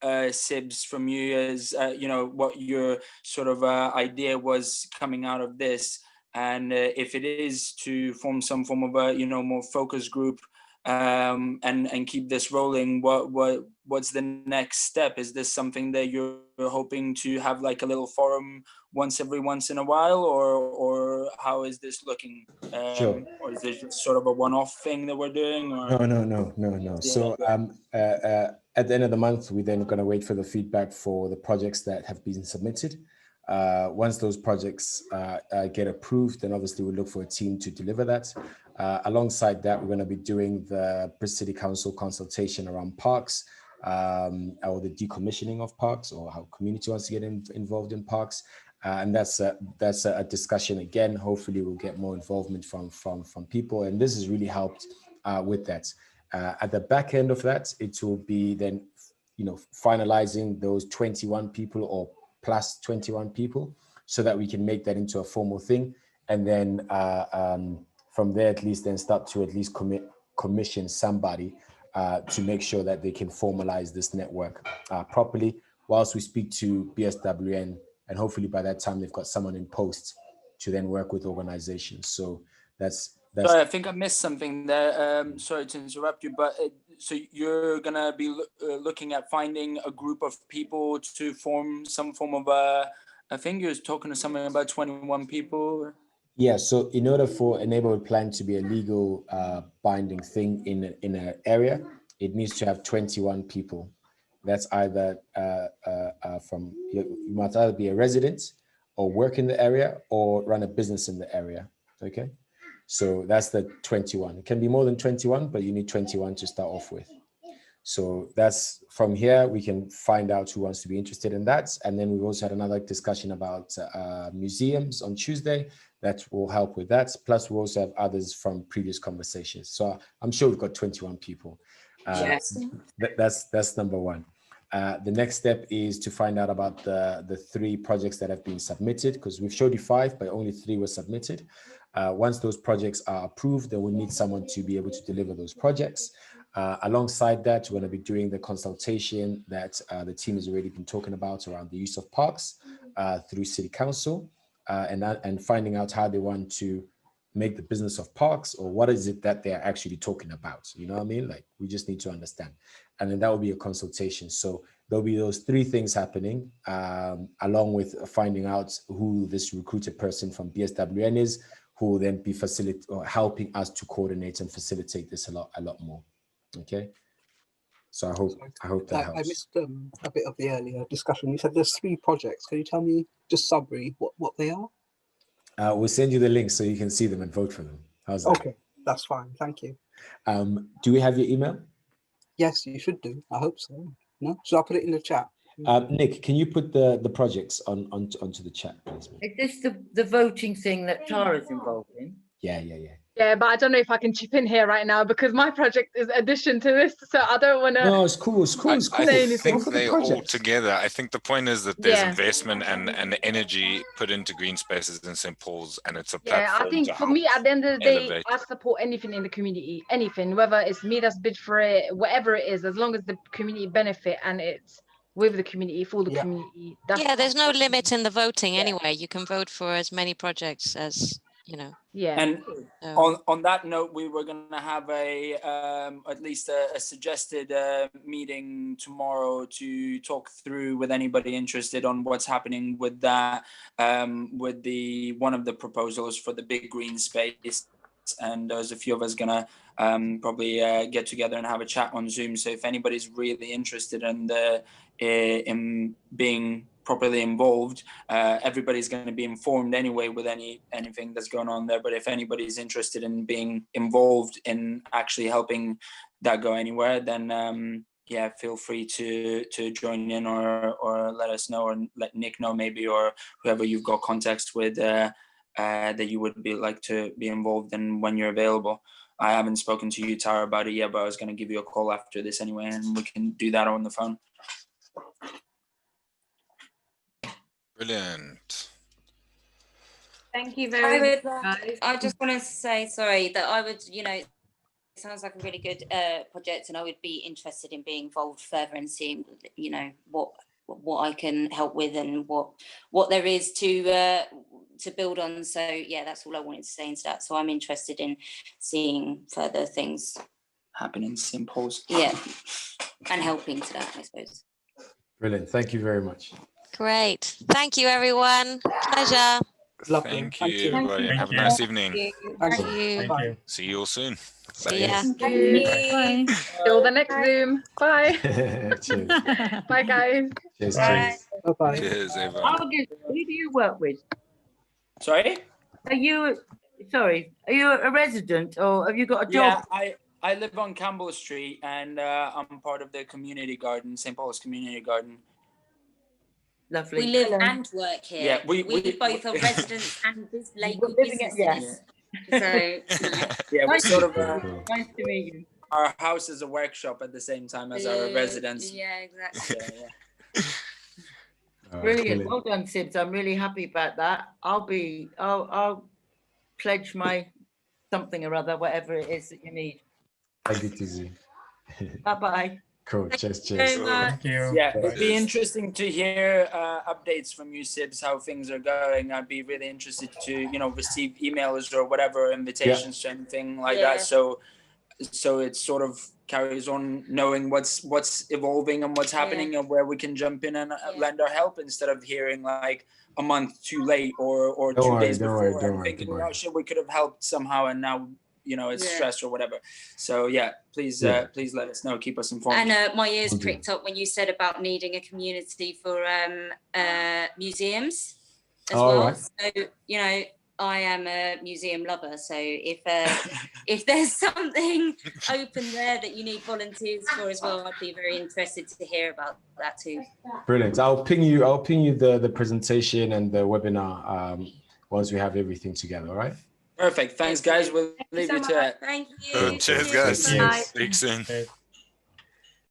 Sibs, from you is, you know, what your sort of idea was coming out of this, and if it is to form some form of a, you know, more focus group, and keep this rolling, what's the next step? Is this something that you're hoping to have like a little forum once in a while, or how is this looking? Sure. Or is this just sort of a one-off thing that we're doing? Or? No. So at the end of the month, we're then going to wait for the feedback for the projects that have been submitted. Once those projects get approved, then obviously we'll look for a team to deliver that. Alongside that, we're going to be doing the Bristol City Council consultation around parks, or the decommissioning of parks, or how community wants to get involved in parks. And that's a discussion again. Hopefully we'll get more involvement from people, and this has really helped with that. At the back end of that, it will be then, you know, finalizing those 21 people or plus 21 people, so that we can make that into a formal thing, and then from there at least then start to at least commission somebody to make sure that they can formalize this network properly, whilst we speak to BSWN, and hopefully by that time they've got someone in post to then work with organizations. So that's Sorry, I think I missed something there. Sorry to interrupt you, but so you're gonna be looking at finding a group of people to form some form of I think you was talking to someone about 21 people. Yeah, so in order for a neighborhood plan to be a legal binding thing in an area, it needs to have 21 people. That's either you must either be a resident or work in the area or run a business in the area. Okay, so that's the 21. It can be more than 21, but you need 21 to start off with. So that's from here, we can find out who wants to be interested in that. And then we've also had another discussion about museums on Tuesday that will help with that. Plus we also have others from previous conversations. So I'm sure we've got 21 people. Yes. That's number one. The next step is to find out about the 3 projects that have been submitted, because we've showed you 5, but only 3 were submitted. Once those projects are approved, then we need someone to be able to deliver those projects. Alongside that, we're going to be doing the consultation that the team has already been talking about around the use of parks through City Council, and finding out how they want to make the business of parks, or what is it that they're actually talking about. You know what I mean? Like, we just need to understand. And then that will be a consultation. So there'll be those 3 things happening, along with finding out who this recruited person from BSWN is, who will then be helping us to coordinate and facilitate this a lot more. Okay. So I hope that helps. I missed a bit of the earlier discussion. You said there's 3 projects. Can you tell me just summary what they are? We'll send you the links so you can see them and vote for them. How's that? Okay, that's fine. Thank you. Do we have your email? Yes, you should do. I hope so. No, so I'll put it in the chat. Nick, can you put the projects onto the chat, please? Is this the voting thing that Tara's involved in? Yeah. Yeah, but I don't know if I can chip in here right now because my project is addition to this, so I don't want to. No, it's cool. I think they all together. I think the point is that there's investment and energy put into green spaces in St. Paul's, and it's a platform. Yeah, I think for me, at the end of the day, I support anything in the community, anything, whether it's me that's bid for it, whatever it is, as long as the community benefit and it's with the community, for the community. Yeah, there's no limit in the voting anyway. You can vote for as many projects as, Yeah. And on that note, we were going to have at least a suggested meeting tomorrow to talk through with anybody interested on what's happening with that, with one of the proposals for the big green space. And there's a few of us going to probably get together and have a chat on Zoom. So if anybody's really interested in being properly involved, everybody's going to be informed anyway with anything that's going on there. But if anybody's interested in being involved in actually helping that go anywhere, then yeah, feel free to join in or let us know, or let Nick know maybe, or whoever you've got contacts with that you would like to be involved in when you're available. I haven't spoken to you, Tara, about it yet, but I was going to give you a call after this anyway, and we can do that on the phone. Brilliant. Thank you very much. I just want to say, sorry, that I would, it sounds like a really good project, and I would be interested in being involved further and seeing, what I can help with and what there is to build on. So yeah, that's all I wanted to say into that. So I'm interested in seeing further things happen in St. Paul's. Yeah, and helping to that, I suppose. Brilliant. Thank you very much. Great. Thank you, everyone. Pleasure. Thank you, everybody. Have a nice evening. Thank you. Bye. See you all soon. See ya. Bye. Till the next Zoom. Bye. Cheers. Bye, guys. Cheers. Bye. Cheers. Cheers, everyone. Who do you work with? Sorry? Are you a resident, or have you got a job? Yeah, I live on Campbell Street, and I'm part of the community garden, St. Paul's Community Garden. Lovely. We live and work here. Yeah, we both are residents and local businesses. So yeah, we're sort of nice to meet you. Our house is a workshop at the same time as our residence. Yeah, exactly. Brilliant. Well done, Sibs. I'm really happy about that. I'll pledge my something or other, whatever it is that you need. Thank you, Tizi. Bye-bye. Cool. Cheers. Thank you. Yeah, it'd be interesting to hear updates from you, Sibs, how things are going. I'd be really interested to, receive emails or whatever, invitations to anything like that. So it sort of carries on knowing what's evolving and what's happening and where we can jump in and lend our help, instead of hearing like a month too late or 2 days before and thinking, oh shit, we could have helped somehow, and now it's stress or whatever. So yeah, please let us know, keep us informed. And my ears pricked up when you said about needing a community for museums as well. Right. So I am a museum lover, so if there's something open there that you need volunteers for as well, I'd be very interested to hear about that too. Brilliant. I'll ping you the presentation and the webinar once we have everything together. All right. Perfect. Thanks, guys. We'll leave you to it. Thank you. Cheers, guys. Speak soon.